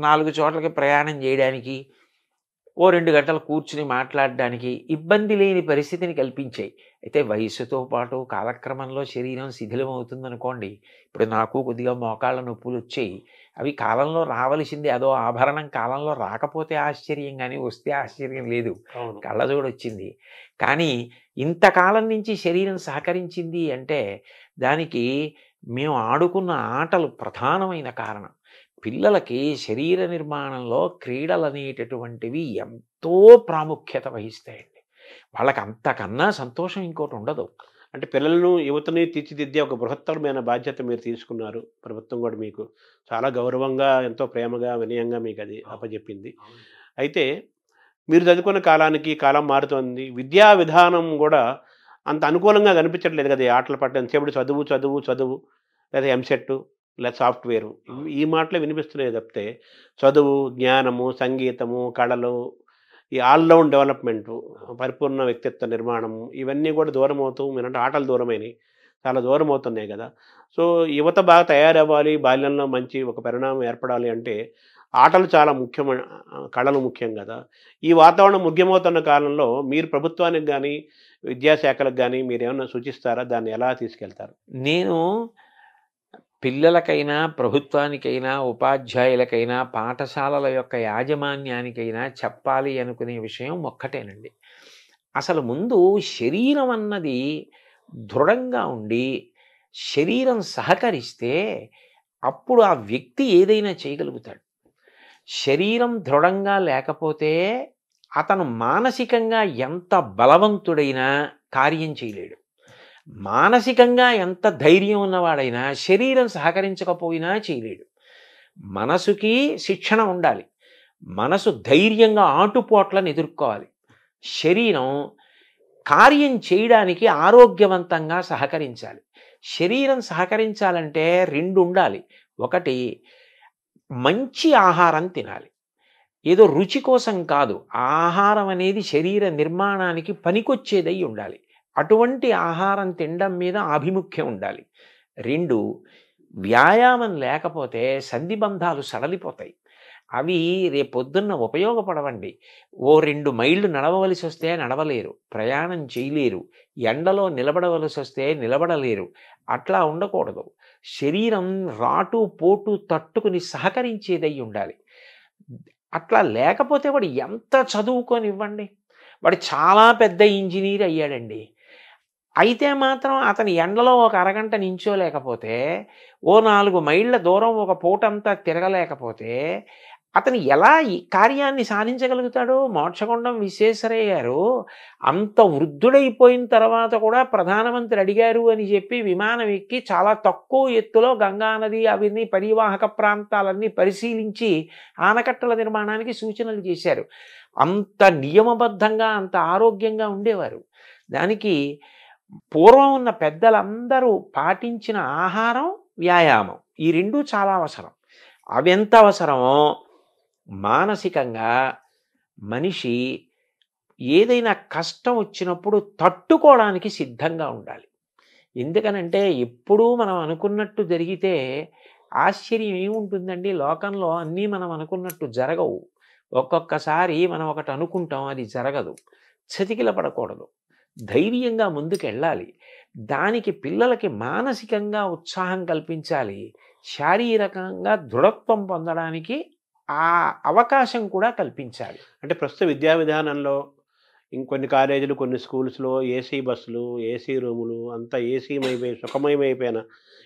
4 చోట్లకి ప్రయాణం చేయడానికి, ఓ 2 గంటలు కూర్చుని మాట్లాడడానికి ఇబ్బంది లేని పరిస్థితిని కల్పించాయి. అయితే వయస్సుతో పాటు కాలక్రమంలో శరీరం శిథిలం అవుతుందనుకోండి. ఇప్పుడు నాకు కొద్దిగా మోకాళ్ళ నొప్పులు వచ్చాయి. అవి కాలంలో రావలసిందే. అదో ఆభరణం కాలంలో రాకపోతే ఆశ్చర్యం, కానీ వస్తే ఆశ్చర్యం లేదు. కళ్ళజోడు వచ్చింది. కానీ ఇంతకాలం నుంచి శరీరం సహకరించింది అంటే దానికి మేము ఆడుకున్న ఆటలు ప్రధానమైన కారణం. పిల్లలకి శరీర నిర్మాణంలో క్రీడలు అనేటటువంటివి ఎంతో ప్రాముఖ్యత వహిస్తాయండి. వాళ్ళకి అంతకన్నా సంతోషం ఇంకోటి ఉండదు. అంటే పిల్లలను యువతని తీర్చిదిద్దే ఒక బృహత్తరమైన బాధ్యత మీరు తీసుకున్నారు. ప్రభుత్వం కూడా మీకు చాలా గౌరవంగా, ఎంతో ప్రేమగా, వినయంగా మీకు అది అప్పచెప్పింది. అయితే మీరు చదువుకున్న కాలానికి కాలం మారుతోంది. విద్యా విధానం కూడా అంత అనుకూలంగా కనిపించట్లేదు కదా. ఈ ఆటల పట్ల ఎంతసేపు చదువు చదువు చదువు, లేదా ఎంసెట్, లేదా సాఫ్ట్వేరు, ఈ మాటలే వినిపిస్తున్నాయి తప్పితే చదువు, జ్ఞానము, సంగీతము, కళలు, ఈ ఆల్రౌండ్ డెవలప్మెంటు, పరిపూర్ణ వ్యక్తిత్వ నిర్మాణము, ఇవన్నీ కూడా దూరం అవుతూ, మీరంటే ఆటలు దూరమైనవి, చాలా దూరం అవుతున్నాయి కదా. సో యువత బాగా తయారవ్వాలి, బాల్యంలో మంచి ఒక పరిణామం ఏర్పడాలి అంటే ఆటలు చాలా ముఖ్యమైన, కళలు ముఖ్యం కదా. ఈ వాతావరణం ముఖ్యమవుతున్న కాలంలో మీరు ప్రభుత్వానికి కానీ విద్యాశాఖలకు కానీ మీరు ఏమైనా సూచిస్తారా? దాన్ని ఎలా తీసుకెళ్తారు? నేను పిల్లలకైనా, ప్రభుత్వానికైనా, ఉపాధ్యాయులకైనా, పాఠశాలల యొక్క యాజమాన్యానికైనా చెప్పాలి అనుకునే విషయం ఒక్కటేనండి. అసలు ముందు శరీరం అన్నది దృఢంగా ఉండి శరీరం సహకరిస్తే అప్పుడు ఆ వ్యక్తి ఏదైనా చేయగలుగుతాడు. శరీరం దృఢంగా లేకపోతే అతను మానసికంగా ఎంత బలవంతుడైనా కార్యం చేయలేడు. మానసికంగా ఎంత ధైర్యం ఉన్నవాడైనా శరీరం సహకరించకపోయినా చేయలేడు. మనసుకి శిక్షణ ఉండాలి. మనసు ధైర్యంగా ఆటుపోట్లను ఎదుర్కోవాలి. శరీరం కార్యం చేయడానికి ఆరోగ్యవంతంగా సహకరించాలి. శరీరం సహకరించాలంటే 2 ఉండాలి. ఒకటి, మంచి ఆహారం తినాలి. ఏదో రుచి కోసం కాదు, ఆహారం అనేది శరీర నిర్మాణానికి పనికొచ్చేదై ఉండాలి. అటువంటి ఆహారం తినడం మీద ఆభిముఖ్యం ఉండాలి. 2, వ్యాయామం లేకపోతే సంధిబంధాలు సడలిపోతాయి. అవి రేపొద్దున్న ఉపయోగపడవండి. ఓ 2 మైళ్ళు నడవవలసి వస్తే నడవలేరు, ప్రయాణం చేయలేరు, ఎండలో నిలబడవలసి వస్తే నిలబడలేరు. అట్లా ఉండకూడదు. శరీరం రాటు పోటు తట్టుకుని సహకరించేదై ఉండాలి. అట్లా లేకపోతే వాడు ఎంత చదువుకొని ఇవ్వండి, వాడు చాలా పెద్ద ఇంజనీర్ అయ్యాడండి, అయితే మాత్రం అతని ఎండలో ఒక అరగంట నించోలేకపోతే, ఓ 4 మైళ్ళ దూరం ఒక పూటంతా తిరగలేకపోతే అతను ఎలా ఈ కార్యాన్ని సాధించగలుగుతాడు? మోక్షగుండం విశ్వేశ్వరయ్య గారు అంత వృద్ధుడైపోయిన తర్వాత కూడా ప్రధానమంత్రి అడిగారు అని చెప్పి విమానం ఎక్కి చాలా తక్కువ ఎత్తులో గంగానది అవన్నీ పరివాహక ప్రాంతాలన్నీ పరిశీలించి ఆనకట్టల నిర్మాణానికి సూచనలు చేశారు. అంత నియమబద్ధంగా, అంత ఆరోగ్యంగా ఉండేవారు. దానికి పూర్వం ఉన్న పెద్దలందరూ పాటించిన ఆహారం, వ్యాయామం, ఈ 2 చాలా అవసరం. అవి ఎంత అవసరమో మానసికంగా మనిషి ఏదైనా కష్టం వచ్చినప్పుడు తట్టుకోవడానికి సిద్ధంగా ఉండాలి. ఎందుకనంటే ఎప్పుడూ మనం అనుకున్నట్టు జరిగితే ఆశ్చర్యం ఏముంటుందండి? లోకంలో అన్నీ మనం అనుకున్నట్టు జరగవు. ఒక్కొక్కసారి మనం ఒకటి అనుకుంటాం, అది జరగదు. చతికిల పడకూడదు, ధైర్యంగా ముందుకెళ్ళాలి. దానికి పిల్లలకి మానసికంగా ఉత్సాహం కల్పించాలి. శారీరకంగా దృఢత్వం పొందడానికి ఆ అవకాశం కూడా కల్పించాలి. అంటే ప్రస్తుత విద్యా విధానంలో ఇంకొన్ని కాలేజీలు, కొన్ని స్కూల్స్లో ఏసీ బస్సులు, ఏసీ రూములు, అంతా ఏసీమైపోయి సుఖమయమైపోయిన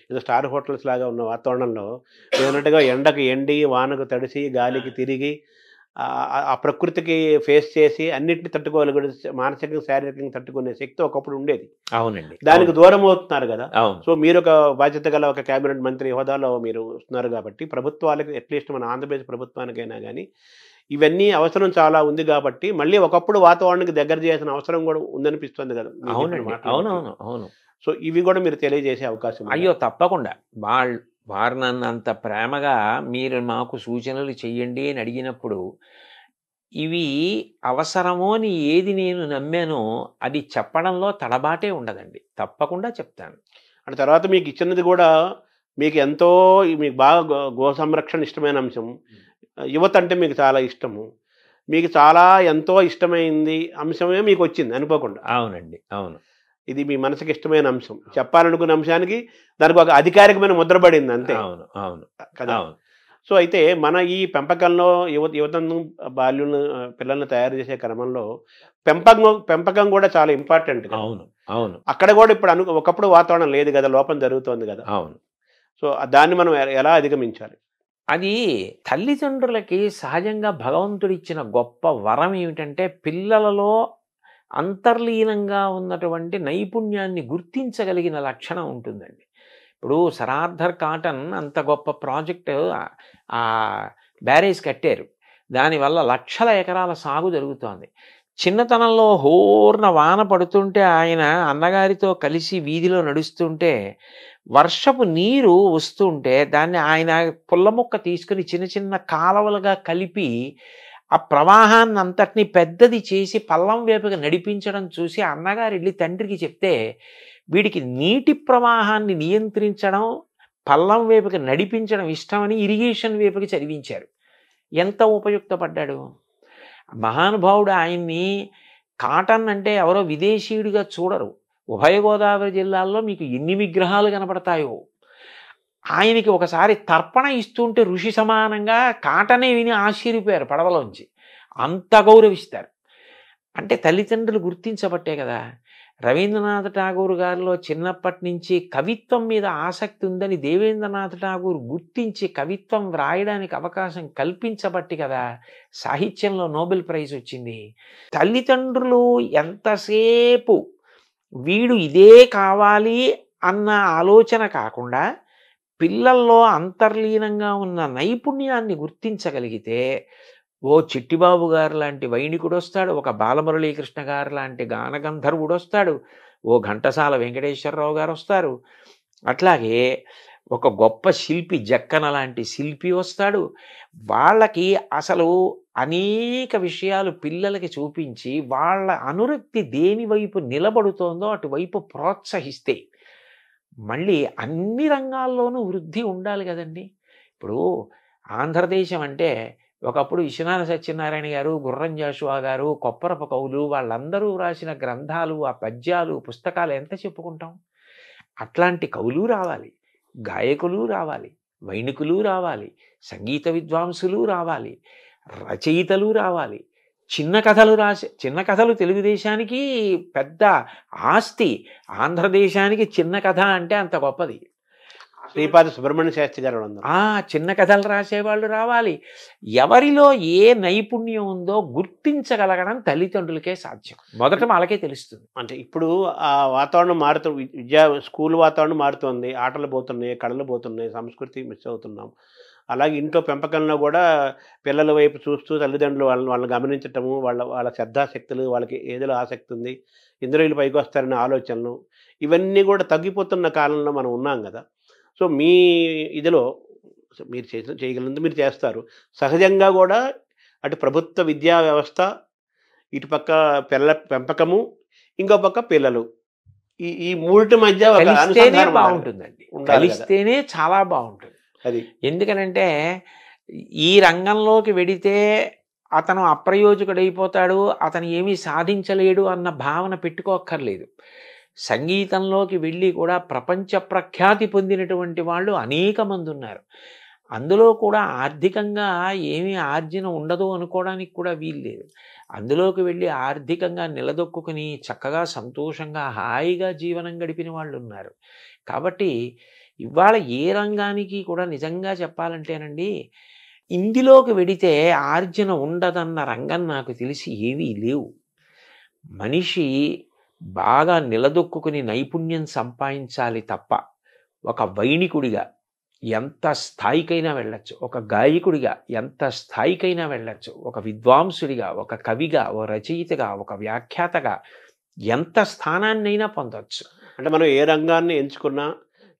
ఏదో స్టార్ హోటల్స్ లాగా ఉన్న వాతావరణంలో ఏదన్నట్టుగా ఎండకు ఎండి, వానకు తడిసి, గాలికి తిరిగి, ఆ ప్రకృతికి ఫేస్ చేసి అన్నింటినీ తట్టుకోగలిగే మానసికంగా, శారీరకంగా తట్టుకునే శక్తి ఒకప్పుడు ఉండేది. అవునండి. దానికి దూరం అవుతున్నారు కదా. అవును. సో మీరు ఒక బాధ్యత గల ఒక కేబినెట్ మంత్రి హోదాలో మీరు వస్తున్నారు కాబట్టి ప్రభుత్వాలకి, అట్లీస్ట్ మన ఆంధ్రప్రదేశ్ ప్రభుత్వానికైనా కానీ ఇవన్నీ అవసరం చాలా ఉంది కాబట్టి మళ్ళీ ఒకప్పుడు వాతావరణానికి దగ్గర చేయాల్సిన అవసరం కూడా ఉందనిపిస్తుంది కదా. అవునండి. అవునవును. అవును. సో ఇవి కూడా మీరు తెలియజేసే అవకాశం ఉందా? అయ్యో తప్పకుండా. వారు నన్ను అంత ప్రేమగా మీరు మాకు సూచనలు చెయ్యండి అని అడిగినప్పుడు ఇవి అవసరమో అని ఏది నేను నమ్మానో అది చెప్పడంలో తడబాటే ఉండదండి. తప్పకుండా చెప్తాను. అంటే తర్వాత మీకు ఇచ్చినది కూడా మీకు ఎంతో మీకు బాగా గో సంరక్షణ ఇష్టమైన అంశం. యువత అంటే మీకు చాలా ఇష్టము. మీకు చాలా ఎంతో ఇష్టమైంది అంశమే మీకు వచ్చింది అనుకోకుండా. అవునండి. అవును. ఇది మీ మనసుకి ఇష్టమైన అంశం. చెప్పాలనుకున్న అంశానికి దానికి ఒక అధికారికమైన ముద్ర పడింది అంతే. అవును. అవును. కదా. అవును. సో అయితే మన ఈ పెంపకంలో యువతను బాల్యులను పిల్లల్ని తయారు చేసే క్రమంలో పెంపకం కూడా చాలా ఇంపార్టెంట్ కదా. అవును. అవును. అక్కడ కూడా ఇప్పుడు ఒకప్పుడు వాతావరణం లేదు కదా, లోపం జరుగుతోంది కదా. అవును. సో దాన్ని మనం ఎలా అధిగమించాలి? అది తల్లిదండ్రులకి సహజంగా భగవంతుడిచ్చిన గొప్ప వరం ఏమిటంటే పిల్లలలో అంతర్లీనంగా ఉన్నటువంటి నైపుణ్యాన్ని గుర్తించగలిగిన లక్షణం ఉంటుందండి. ఇప్పుడు సర్ ఆర్థర్ కాటన్ అంత గొప్ప ప్రాజెక్టు ఆ బ్యారేజ్ కట్టారు. దానివల్ల లక్షల ఎకరాల సాగు జరుగుతోంది. చిన్నతనంలో హోర్న వాన పడుతుంటే ఆయన అన్నగారితో కలిసి వీధిలో నడుస్తుంటే వర్షపు నీరు వస్తుంటే దాన్ని ఆయన పుల్ల ముక్క తీసుకుని చిన్న చిన్న కాలవలుగా కలిపి ఆ ప్రవాహాన్ని అంతటినీ పెద్దది చేసి పల్లం వైపుగా నడిపించడం చూసి అన్నగారు వెళ్ళి తండ్రికి చెప్తే వీడికి నీటి ప్రవాహాన్ని నియంత్రించడం పల్లం వైపుకి నడిపించడం ఇష్టమని ఇరిగేషన్ వైపుకి చదివించారు. ఎంత ఉపయుక్తపడ్డాడు మహానుభావుడు. ఆయన్ని కాటన్ అంటే ఎవరో విదేశీయుడిగా చూడరు. ఉభయ గోదావరి జిల్లాల్లో మీకు ఎన్ని విగ్రహాలు కనపడతాయో. ఆయనకి ఒకసారి తర్పణ ఇస్తుంటే ఋషి సమానంగా కాటనే విని ఆశ్చర్యపోయారు పడవలోంచి. అంత గౌరవిస్తారు. అంటే తల్లిదండ్రులు గుర్తించబట్టే కదా. రవీంద్రనాథ్ ఠాగూర్ గారిలో చిన్నప్పటి నుంచి కవిత్వం మీద ఆసక్తి ఉందని దేవేంద్రనాథ్ ఠాగూర్ గుర్తించి కవిత్వం వ్రాయడానికి అవకాశం కల్పించబట్టి కదా సాహిత్యంలో నోబెల్ ప్రైజ్ వచ్చింది. తల్లిదండ్రులు ఎంతసేపు వీడు ఇదే కావాలి అన్న ఆలోచన కాకుండా పిల్లల్లో అంతర్లీనంగా ఉన్న నైపుణ్యాన్ని గుర్తించగలిగితే ఓ చిట్టిబాబు గారు లాంటి వైణికుడు వస్తాడు, ఒక బాలమురళీకృష్ణ గారు లాంటి గానగంధర్వుడు వస్తాడు, ఓ ఘంటసాల వెంకటేశ్వరరావు గారు వస్తారు, అట్లాగే ఒక గొప్ప శిల్పి జక్కన లాంటి శిల్పి వస్తాడు. వాళ్ళకి అసలు అనేక విషయాలు పిల్లలకి చూపించి వాళ్ళ అనురక్తి దేని వైపు నిలబడుతోందో అటువైపు ప్రోత్సహిస్తే మళ్ళీ అన్ని రంగాల్లోనూ వృద్ధి ఉండాలి కదండి. ఇప్పుడు ఆంధ్రదేశం అంటే ఒకప్పుడు విశ్వనాథ సత్యనారాయణ గారు, గుర్రం జాషువా గారు, కొప్పరపు కవులు వాళ్ళందరూ రాసిన గ్రంథాలు, ఆ పద్యాలు, పుస్తకాలు ఎంత చెప్పుకుంటాం. అట్లాంటి కవులు రావాలి, గాయకులు రావాలి, వైణికులు రావాలి, సంగీత విద్వాంసులు రావాలి, రచయితలు రావాలి. చిన్న కథలు తెలుగుదేశానికి పెద్ద ఆస్తి. ఆంధ్రదేశానికి చిన్న కథ అంటే అంత గొప్పది. శ్రీపాద సుబ్రహ్మణ్య శాస్త్రి గారు చిన్న కథలు రాసేవాళ్ళు రావాలి. ఎవరిలో ఏ నైపుణ్యం ఉందో గుర్తించగలగడం తల్లిదండ్రులకే సాధ్యం. మొదట వాళ్ళకే తెలుస్తుంది. అంటే ఇప్పుడు ఆ వాతావరణం మారుతుంది, స్కూల్ వాతావరణం మారుతుంది, ఆటలు పోతున్నాయి, కళలు పోతున్నాయి, సంస్కృతి మిస్ అవుతున్నాం. అలాగే ఇంట్లో పెంపకంలో కూడా పిల్లల వైపు చూస్తూ తల్లిదండ్రులు వాళ్ళని గమనించటము, వాళ్ళ శ్రద్ధాశక్తులు, వాళ్ళకి ఏదో ఆసక్తి ఉంది, ఇందులో వీళ్ళు పైకి వస్తారనే ఆలోచనలు, ఇవన్నీ కూడా తగ్గిపోతున్న కాలంలో మనం ఉన్నాం కదా. సో మీ ఇదిలో మీరు చేయగలిగినంత మీరు చేస్తారు. సహజంగా కూడా అటు ప్రభుత్వ విద్యా వ్యవస్థ, ఇటుపక్క పిల్లల పెంపకము, ఇంకో పక్క పిల్లలు, ఈ మూడిటి మధ్య బాగుంటుందండి. కలిస్తేనే చాలా బాగుంటుంది. అది ఎందుకనంటే ఈ రంగంలోకి వెడితే అతను అప్రయోజకుడైపోతాడు, అతను ఏమీ సాధించలేడు అన్న భావన పెట్టుకోక్కర్లేదు. సంగీతంలోకి వెళ్ళి కూడా ప్రపంచ ప్రఖ్యాతి పొందినటువంటి వాళ్ళు అనేక మంది ఉన్నారు. అందులో కూడా ఆర్థికంగా ఏమీ ఆర్జన ఉండదు అనుకోవడానికి కూడా వీల్లేదు. అందులోకి వెళ్ళి ఆర్థికంగా నిలదొక్కుని చక్కగా సంతోషంగా హాయిగా జీవనం గడిపిన వాళ్ళు ఉన్నారు. కాబట్టి ఇవాళ ఏ రంగానికి కూడా నిజంగా చెప్పాలంటేనండి, ఇందులోకి వెడితే ఆర్జన ఉండదన్న రంగం నాకు తెలిసి ఏవీ లేవు. మనిషి బాగా నిలదొక్కుని నైపుణ్యం సంపాదించాలి తప్ప ఒక వైణికుడిగా ఎంత స్థాయికైనా వెళ్ళచ్చు, ఒక గాయకుడిగా ఎంత స్థాయికైనా వెళ్ళచ్చు, ఒక విద్వాంసుడిగా, ఒక కవిగా, ఒక రచయితగా, ఒక వ్యాఖ్యాతగా ఎంత స్థానాన్నైనా పొందవచ్చు. అంటే మనం ఏ రంగాన్ని ఎంచుకున్నా,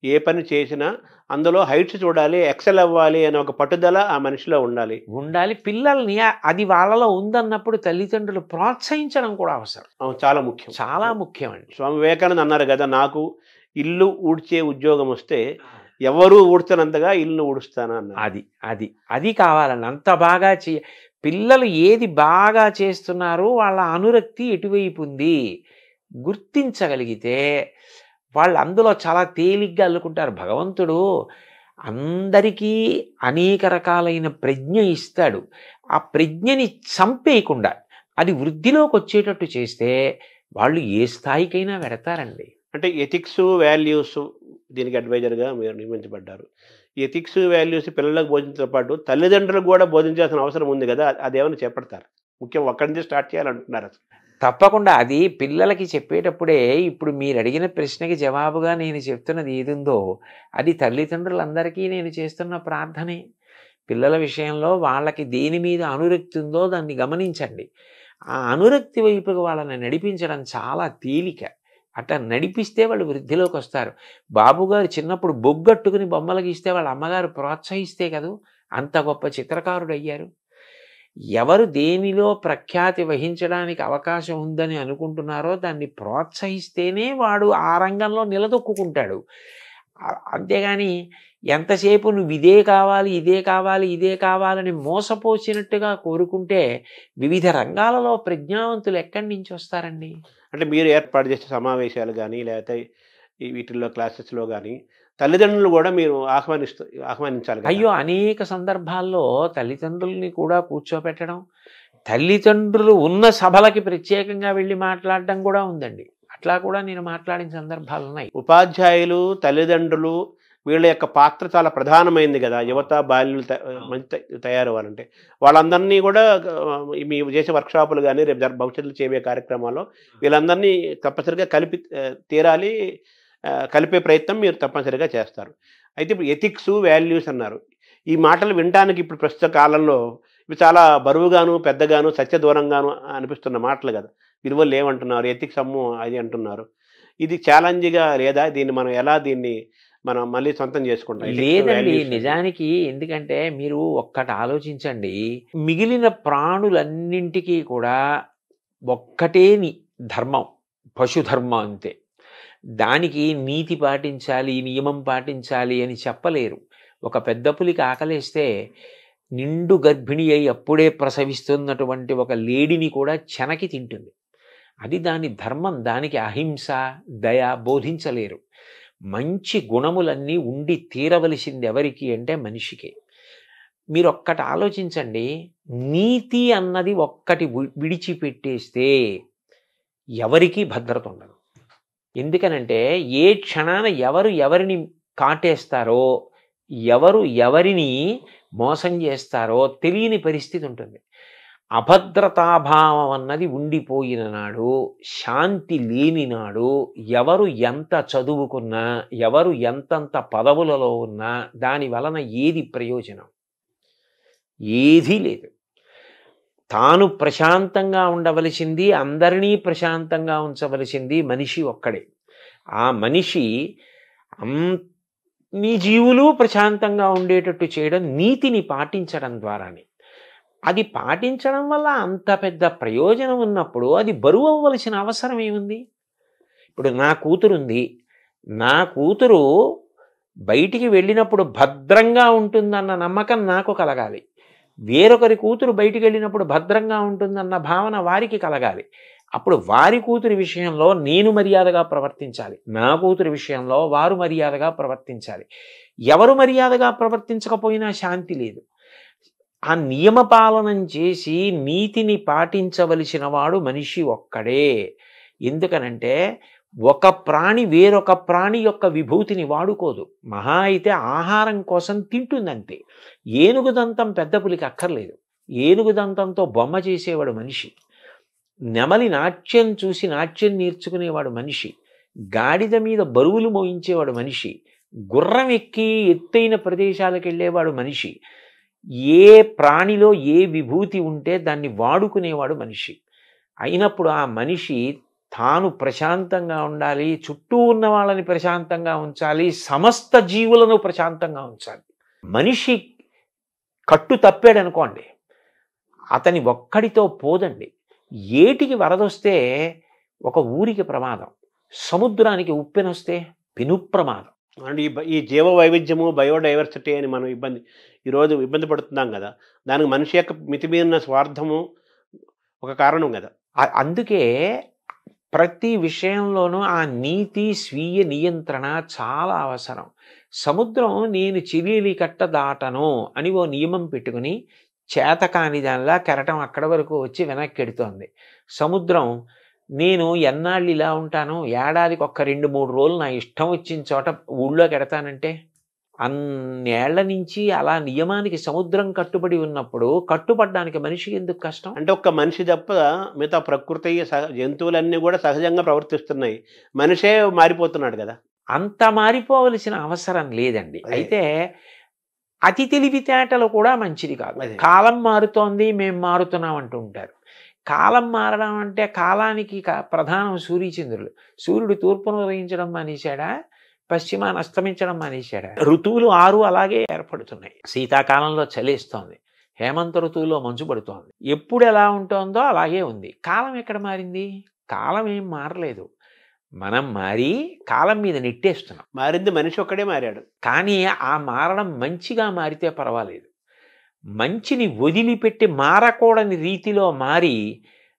ఏ పని చేసినా అందులో హైట్స్ చూడాలి, ఎక్సెల్ అవ్వాలి అనే ఒక పట్టుదల ఆ మనిషిలో ఉండాలి. పిల్లల్ని అది వాళ్ళలో ఉందన్నప్పుడు తల్లిదండ్రులు ప్రోత్సహించడం కూడా అవసరం. చాలా ముఖ్యం. చాలా ముఖ్యం అండి. స్వామి వివేకానంద అన్నారు కదా, నాకు ఇల్లు ఊడ్చే ఉద్యోగం వస్తే ఎవరు ఊడ్చనంతగా ఇల్లు ఊడుస్తాను అన్నారు. అది కావాలండి. అంత బాగా పిల్లలు ఏది బాగా చేస్తున్నారు, వాళ్ళ అనురక్తి ఎటువైపు ఉంది గుర్తించగలిగితే వాళ్ళు అందులో చాలా తేలిగ్గా అల్లుకుంటారు. భగవంతుడు అందరికీ అనేక రకాలైన ప్రజ్ఞ ఇస్తాడు. ఆ ప్రజ్ఞని చంపేయకుండా అది వృద్ధిలోకి వచ్చేటట్టు చేస్తే వాళ్ళు ఏ స్థాయికైనా వెడతారండి. అంటే ఎథిక్స్, వాల్యూస్ దీనికి అడ్వైజర్గా మీరు నియమించబడ్డారు. ఎథిక్స్, వాల్యూస్ పిల్లలకు బోధించడంతో పాటు తల్లిదండ్రులకు కూడా బోధించాల్సిన అవసరం ఉంది కదా, అదేమైనా చేపడతారు? ముఖ్యం ఒక్కడి నుంచి స్టార్ట్ చేయాలంటున్నారు. తప్పకుండా అది పిల్లలకి చెప్పేటప్పుడే ఇప్పుడు మీరు అడిగిన ప్రశ్నకి జవాబుగా నేను చెప్తున్నది ఏదుందో అది తల్లిదండ్రులందరికీ నేను చేస్తున్న ప్రార్థనే. పిల్లల విషయంలో వాళ్ళకి దేని మీద అనురక్తి ఉందో దాన్ని గమనించండి. ఆ అనురక్తి వైపుకి వాళ్ళని నడిపించడం చాలా తేలిక. అట్లా నడిపిస్తే వాళ్ళు వృద్ధిలోకి వస్తారు. బాబుగారు చిన్నప్పుడు బొగ్గట్టుకుని బొమ్మలు గీస్తే వాళ్ళ అమ్మగారు ప్రోత్సహిస్తే కదా అంత గొప్ప చిత్రకారుడు అయ్యారు. ఎవరు దేనిలో ప్రఖ్యాతి వహించడానికి అవకాశం ఉందని అనుకుంటున్నారో దాన్ని ప్రోత్సహిస్తేనే వాడు ఆ రంగంలో నిలదొక్కుంటాడు. అంతేగాని ఎంతసేపు నువ్వు ఇదే కావాలి, ఇదే కావాలి, ఇదే కావాలని మోసపోసినట్టుగా కోరుకుంటే వివిధ రంగాలలో ప్రజ్ఞావంతులు ఎక్కడి నుంచి వస్తారండి? అంటే మీరు ఏర్పాటు చేసే సమావేశాలు కానీ లేకపోతే వీటిల్లో క్లాసెస్లో కానీ తల్లిదండ్రులు కూడా మీరు ఆహ్వానించాలి. అయ్యో, అనేక సందర్భాల్లో తల్లిదండ్రుల్ని కూడా కూర్చోపెట్టడం, తల్లిదండ్రులు ఉన్న సభలకి ప్రత్యేకంగా వెళ్ళి మాట్లాడడం కూడా ఉందండి. అట్లా కూడా నేను మాట్లాడిన సందర్భాలు ఉన్నాయి. ఉపాధ్యాయులు, తల్లిదండ్రులు వీళ్ళ యొక్క పాత్ర చాలా ప్రధానమైంది కదా, యువత బాల్యులు మంచి తయారవ్వాలంటే. వాళ్ళందరినీ కూడా మీ చేసే వర్క్షాపులు కానీ రేపు భవిష్యత్తులో చేయబోయే కార్యక్రమాల్లో వీళ్ళందరినీ తప్పనిసరిగా తీరాలి, కలిపే ప్రయత్నం మీరు తప్పనిసరిగా చేస్తారు. అయితే ఇప్పుడు ఎథిక్స్, వాల్యూస్ అన్నారు. ఈ మాటలు వినడానికి ఇప్పుడు ప్రస్తుత కాలంలో ఇవి చాలా బరువుగాను, పెద్దగాను, సత్యదూరంగాను అనిపిస్తున్న మాటలు కదా. విలువలు ఏమంటున్నారు, ఎథిక్స్ అమ్ము అది అంటున్నారు. ఇది ఛాలెంజ్గా లేదా? దీన్ని మనం మళ్ళీ సొంతం చేసుకుంటాం? లేదండి, నిజానికి. ఎందుకంటే మీరు ఒక్కటి ఆలోచించండి, మిగిలిన ప్రాణులన్నింటికీ కూడా ఒక్కటే ధర్మం, పశుధర్మం అంతే. దానికి నీతి పాటించాలి, నియమం పాటించాలి అని చెప్పలేరు. ఒక పెద్ద పులికి ఆకలేస్తే నిండు గర్భిణి అయి అప్పుడే ప్రసవిస్తున్నటువంటి ఒక లేడిని కూడా చెనకి తింటుంది. అది దాని ధర్మం. దానికి అహింస, దయ బోధించలేరు. మంచి గుణములన్నీ ఉండి తీరవలసింది ఎవరికి అంటే మనిషికి. మీరు ఒక్కటి ఆలోచించండి, నీతి అన్నది ఒక్కటి విడిచిపెట్టేస్తే ఎవరికీ భద్రత ఉండదు. ఎందుకనంటే ఏ క్షణాన ఎవరు ఎవరిని కాటేస్తారో, ఎవరు ఎవరిని మోసం చేస్తారో తెలియని పరిస్థితి ఉంటుంది. అభద్రతాభావం అన్నది ఉండిపోయిన నాడు, శాంతి లేని నాడు, ఎవరు ఎంత చదువుకున్నా, ఎవరు ఎంతంత పదవులలో ఉన్నా దాని వలన ఏది ప్రయోజనం? ఏదీ లేదు. తాను ప్రశాంతంగా ఉండవలసింది, అందరినీ ప్రశాంతంగా ఉంచవలసింది మనిషి ఒక్కడే. ఆ మనిషి అన్ని జీవులు ప్రశాంతంగా ఉండేటట్టు చేయడం నీతిని పాటించడం ద్వారానే. అది పాటించడం వల్ల అంత పెద్ద ప్రయోజనం ఉన్నప్పుడు అది బరువు అవ్వవలసిన అవసరం ఏముంది? ఇప్పుడు నా కూతురుంది, నా కూతురు బయటికి వెళ్ళినప్పుడు భద్రంగా ఉంటుందన్న నమ్మకం నాకు కలగాలి. వేరొకరి కూతురు బయటికి వెళ్ళినప్పుడు భద్రంగా ఉంటుందన్న భావన వారికి కలగాలి. అప్పుడు వారి కూతురి విషయంలో నేను మర్యాదగా ప్రవర్తించాలి, నా కూతురి విషయంలో వారు మర్యాదగా ప్రవర్తించాలి. ఎవరు మర్యాదగా ప్రవర్తించకపోయినా శాంతి లేదు. ఆ నియమపాలనం చేసి నీతిని పాటించవలసిన వాడు మనిషి ఒక్కడే. ఎందుకనంటే ఒక ప్రాణి వేరొక ప్రాణి యొక్క విభూతిని వాడుకోదు. మహా అయితే ఆహారం కోసం తింటుందంతే. ఏనుగుదంతం పెద్ద పులికి అక్కర్లేదు. ఏనుగుదంతంతో బొమ్మ చేసేవాడు మనిషి. నెమలి నాట్యం చూసి నాట్యం నేర్చుకునేవాడు మనిషి. గాడిద మీద బరువులు మోయించేవాడు మనిషి. గుర్రం ఎక్కి ఎత్తైన ప్రదేశాలకు వెళ్ళేవాడు మనిషి. ఏ ప్రాణిలో ఏ విభూతి ఉంటే దాన్ని వాడుకునేవాడు మనిషి. అయినప్పుడు ఆ మనిషి తాను ప్రశాంతంగా ఉండాలి, చుట్టూ ఉన్న వాళ్ళని ప్రశాంతంగా ఉంచాలి, సమస్త జీవులను ప్రశాంతంగా ఉంచాలి. మనిషి కట్టు తప్పాడు అనుకోండి, అతని ఒక్కడితో పోదండి. ఏటికి వరదొస్తే ఒక ఊరికి ప్రమాదం, సముద్రానికి ఉప్పెనొస్తే పెను ప్రమాదం. అంటే ఈ జీవ వైవిధ్యము, బయోడైవర్సిటీ అని మనం ఈరోజు ఇబ్బంది పడుతున్నాం కదా, దానికి మనిషి యొక్క మితిమీరిన స్వార్థము ఒక కారణం కదా. అందుకే ప్రతి విషయంలోనూ ఆ నీతి, స్వీయ నియంత్రణ చాలా అవసరం. సముద్రం నేను చిలీలి కట్ట దాటను అని ఓ నియమం పెట్టుకుని చేతకాని దానిలా కెరటం అక్కడ వరకు వచ్చి వెనక్కి ఎడుతోంది. సముద్రం నేను ఎన్నాళ్ళు ఇలా ఉంటాను, ఏడాదికి ఒక్క 2-3 రోజులు నా ఇష్టం వచ్చిన చోట ఊళ్ళోకి ఎడతానంటే, అన్నేళ్ల నుంచి అలా నియమానికి సముద్రం కట్టుబడి ఉన్నప్పుడు కట్టుబడ్డానికి మనిషికి ఎందుకు కష్టం? అంటే ఒక్క మనిషి తప్ప మిగతా ప్రకృతి జంతువులన్నీ కూడా సహజంగా ప్రవర్తిస్తున్నాయి, మనిషే మారిపోతున్నాడు కదా. అంత మారిపోవలసిన అవసరం లేదండి. అయితే అతి తెలివితేటలు కూడా మంచిది కాదు. కాలం మారుతోంది, మేము మారుతున్నాం అంటూ ఉంటారు. కాలం మారడం అంటే కాలానికి ప్రధానం సూర్యచంద్రులు. సూర్యుడు తూర్పును ఉదయించడం మానేశాడా, పశ్చిమాన్ని అస్తమించడం మానేశాడా? ఋతువులు 6 అలాగే ఏర్పడుతున్నాయి. శీతాకాలంలో చలేస్తోంది, హేమంత ఋతువులో మంచు పడుతోంది. ఎప్పుడు ఎలా ఉంటుందో అలాగే ఉంది. కాలం ఎక్కడ మారింది? కాలం ఏం మారలేదు. మనం మారి కాలం మీద నెట్టేస్తున్నాం. మారింది మనిషి ఒక్కడే మారాడు. కానీ ఆ మారడం మంచిగా మారితే పర్వాలేదు. మంచిని వదిలిపెట్టి మారకూడని రీతిలో మారి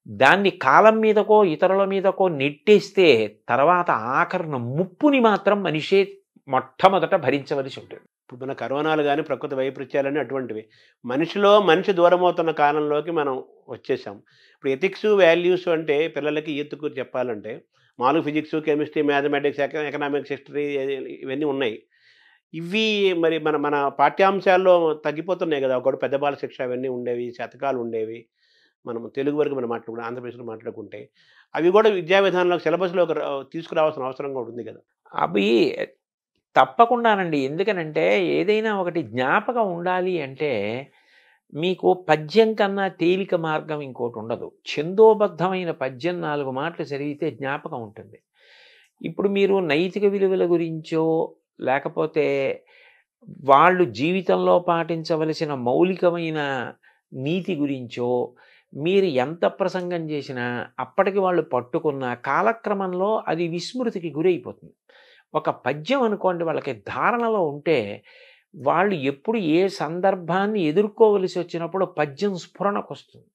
దాన్ని కాలం మీదకో ఇతరుల మీదకో నెట్టేస్తే తర్వాత ఆఖరణ ముప్పుని మాత్రం మనిషే మొట్టమొదట భరించవలసి ఉంటుంది. ఇప్పుడు మన కరోనాలు కానీ ప్రకృతి వైపరీత్యాలని అటువంటివి మనిషి దూరం అవుతున్న కాలంలోకి మనం వచ్చేసాం. ఇప్పుడు ఎథిక్స్, వాల్యూస్ అంటే పిల్లలకి ఈతుకు చెప్పాలంటే మామూలు physics, chemistry, mathematics, economics, history ఇవన్నీ ఉన్నాయి. ఇవి మరి మన పాఠ్యాంశాల్లో తగ్గిపోతున్నాయి కదా. ఒకటి పెద్ద బాల శిక్ష అవన్నీ ఉండేవి, శతకాలు ఉండేవి. మనం తెలుగు వరకు మనం మాట్లాడుకుంటే, ఆంధ్రప్రదేశ్లో మాట్లాడుకుంటే అవి కూడా విద్యా విధానంలో సిలబస్లో తీసుకురావాల్సిన అవసరం కూడా ఉంది కదా. అవి తప్పకుండానండి. ఎందుకనంటే ఏదైనా ఒకటి జ్ఞాపకం ఉండాలి అంటే మీకు పద్యం కన్నా తేలిక మార్గం ఇంకోటి ఉండదు. ఛందోబద్ధమైన పద్యం 4 మాటలు చదివితే జ్ఞాపకం ఉంటుంది. ఇప్పుడు మీరు నైతిక విలువల గురించో లేకపోతే వాళ్ళు జీవితంలో పాటించవలసిన మౌలికమైన నీతి గురించో మీరు ఎంత ప్రసంగం చేసినా అప్పటికి వాళ్ళు పట్టుకున్న కాలక్రమంలో అది విస్మృతికి గురైపోతుంది. ఒక పద్యం అనుకోండి, వాళ్ళకి ధారణలో ఉంటే వాళ్ళు ఎప్పుడు ఏ సందర్భాన్ని ఎదుర్కోవలసి వచ్చినప్పుడు పద్యం స్ఫురణకొస్తుంది.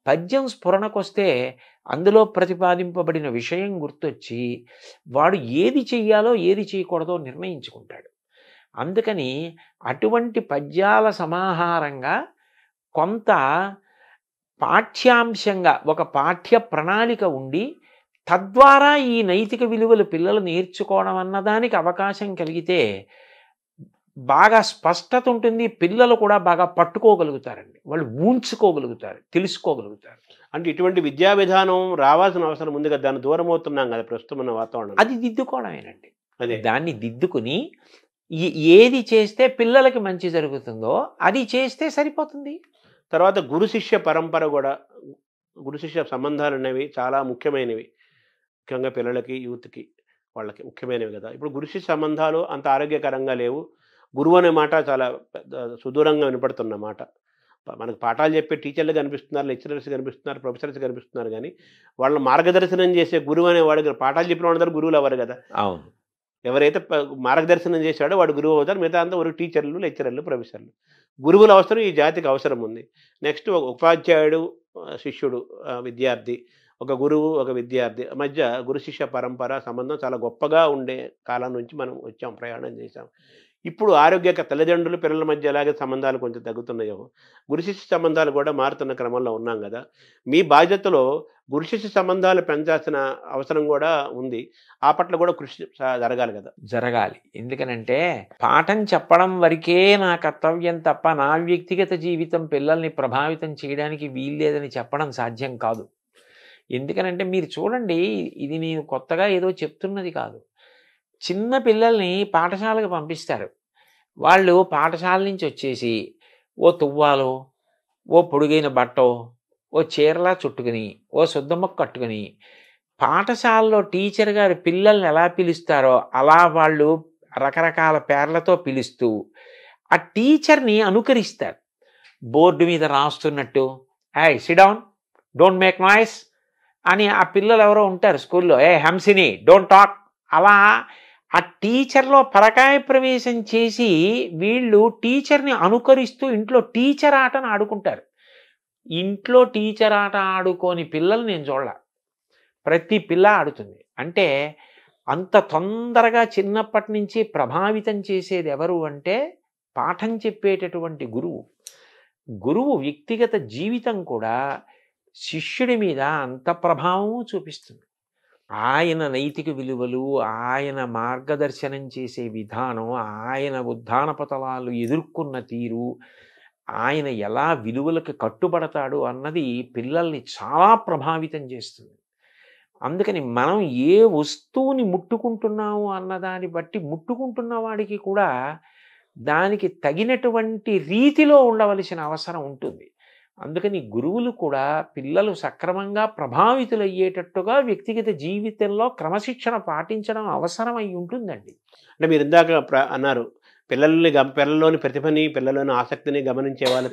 పద్యం స్ఫురణకొస్తే అందులో ప్రతిపాదింపబడిన విషయం గుర్తొచ్చి వాడు ఏది చెయ్యాలో ఏది చేయకూడదో నిర్ణయించుకుంటాడు. అందుకని అటువంటి పద్యాల సమాహారంగా కొంత పాఠ్యాంశంగా ఒక పాఠ్య ప్రణాళిక ఉండి తద్వారా ఈ నైతిక విలువలు పిల్లలు నేర్చుకోవడం అన్నదానికి అవకాశం కలిగితే బాగా స్పష్టత ఉంటుంది. పిల్లలు కూడా బాగా పట్టుకోగలుగుతారండి, వాళ్ళు ఊంచుకోగలుగుతారు, తెలుసుకోగలుగుతారు. అంటే ఇటువంటి విద్యా విధానం రావాల్సిన అవసరం ఉంది కదా, దాన్ని దూరం అవుతున్నాం కదా ప్రస్తుతం ఉన్న వాతావరణం. అది దిద్దుకోవడమేనండి. అదే దాన్ని దిద్దుకుని ఏది చేస్తే పిల్లలకి మంచి జరుగుతుందో అది చేస్తే సరిపోతుంది. తర్వాత గురు శిష్య పరంపర కూడా, గురు శిష్య సంబంధాలు అనేవి చాలా ముఖ్యమైనవి. ముఖ్యంగా పిల్లలకి, యూత్కి, వాళ్ళకి ముఖ్యమైనవి కదా. ఇప్పుడు గురు శిష్య సంబంధాలు అంత ఆరోగ్యకరంగా లేవు. గురువు అనే మాట చాలా సుదూరంగా వినపడుతున్న మాట. మనకు పాఠాలు చెప్పే టీచర్లు కనిపిస్తున్నారు, లెక్చరర్స్ కనిపిస్తున్నారు, ప్రొఫెసర్స్ కనిపిస్తున్నారు, కానీ వాళ్ళ మార్గదర్శనం చేసే గురువు అనేవాడు, పాఠాలు చెప్పిన వాళ్ళందరూ గురువులు అవ్వరు కదా. అవును. ఎవరైతే మార్గదర్శనం చేశాడో వాడు గురువు అవుతారు, మిగతా అంతా ఒక టీచర్లు, లెక్చరర్లు, ప్రొఫెసర్లు. గురువుల అవసరం ఈ జాతికి అవసరం ఉంది. నెక్స్ట్ ఒక ఉపాధ్యాయుడు, శిష్యుడు, విద్యార్థి, ఒక గురువు, ఒక విద్యార్థి మధ్య గురు శిష్య పరంపర సంబంధం చాలా గొప్పగా ఉండే కాలం నుంచి మనం వచ్చాం, ప్రయాణం చేశాం. ఇప్పుడు ఆరోగ్యక తల్లిదండ్రులు పిల్లల మధ్య ఎలాగే సంబంధాలు కొంచెం తగ్గుతున్నాయో, గురు శిష్య సంబంధాలు కూడా మారుతున్న క్రమంలో ఉన్నాం కదా. మీ బాధ్యతలో గురు శిష్య సంబంధాలు పెంచాల్సిన అవసరం కూడా ఉంది. ఆ పట్ల కూడా కృషి జరగాలి కదా. జరగాలి. ఎందుకనంటే పాఠం చెప్పడం వరకే నా కర్తవ్యం తప్ప నా వ్యక్తిగత జీవితం పిల్లల్ని ప్రభావితం చేయడానికి వీల్లేదని చెప్పడం సాధ్యం కాదు. ఎందుకనంటే మీరు చూడండి, ఇది నేను కొత్తగా ఏదో చెప్తున్నది కాదు. చిన్న పిల్లల్ని పాఠశాలకు పంపిస్తారు. వాళ్ళు పాఠశాల నుంచి వచ్చేసి ఓ తువ్వాలో, ఓ పొడుగైన బట్టో, ఓ చీరలా చుట్టుకుని, ఓ శుద్ధ మొక్క కట్టుకుని పాఠశాలలో టీచర్ గారు పిల్లల్ని ఎలా పిలుస్తారో అలా వాళ్ళు రకరకాల పేర్లతో పిలుస్తూ ఆ టీచర్ని అనుకరిస్తారు. బోర్డు మీద రాస్తున్నట్టు, sit down, don't make noise అని ఆ పిల్లలు ఎవరో ఉంటారు స్కూల్లో, హంసిని డోంట్ టాక్, అలా ఆ టీచర్లో పరకాయ ప్రవేశం చేసి వీళ్ళు టీచర్ని అనుకరిస్తూ ఇంట్లో టీచర్ ఆటను ఆడుకుంటారు. ఇంట్లో టీచర్ ఆట ఆడుకోని పిల్లలు నేను చూడాల, ప్రతి పిల్ల ఆడుతుంది. అంటే అంత తొందరగా చిన్నప్పటి నుంచి ప్రభావితం చేసేది ఎవరు అంటే పాఠం చెప్పేటటువంటి గురువు. గురువు వ్యక్తిగత జీవితం కూడా శిష్యుడి మీద అంత ప్రభావము చూపిస్తుంది. ఆయన నైతిక విలువలు, ఆయన మార్గదర్శనం చేసే విధానం, ఆయన ఉద్ధాన పతలాలు ఎదుర్కొన్న తీరు, ఆయన ఎలా విలువలకు కట్టుబడతాడు అన్నది పిల్లల్ని చాలా ప్రభావితం చేస్తుంది. అందుకని మనం ఏ వస్తువుని ముట్టుకుంటున్నాము అన్నదాన్ని బట్టి ముట్టుకుంటున్న వాడికి కూడా దానికి తగినటువంటి రీతిలో ఉండవలసిన అవసరం ఉంటుంది. అందుకని గురువులు కూడా పిల్లలు సక్రమంగా ప్రభావితులయ్యేటట్టుగా వ్యక్తిగత జీవితంలో క్రమశిక్షణ పాటించడం అవసరం అయి ఉంటుందండి. అంటే మీరు ఇందాక అన్నారు, పిల్లల్లోని ప్రతిభని, పిల్లలోని ఆసక్తిని గమనించే వాళ్ళ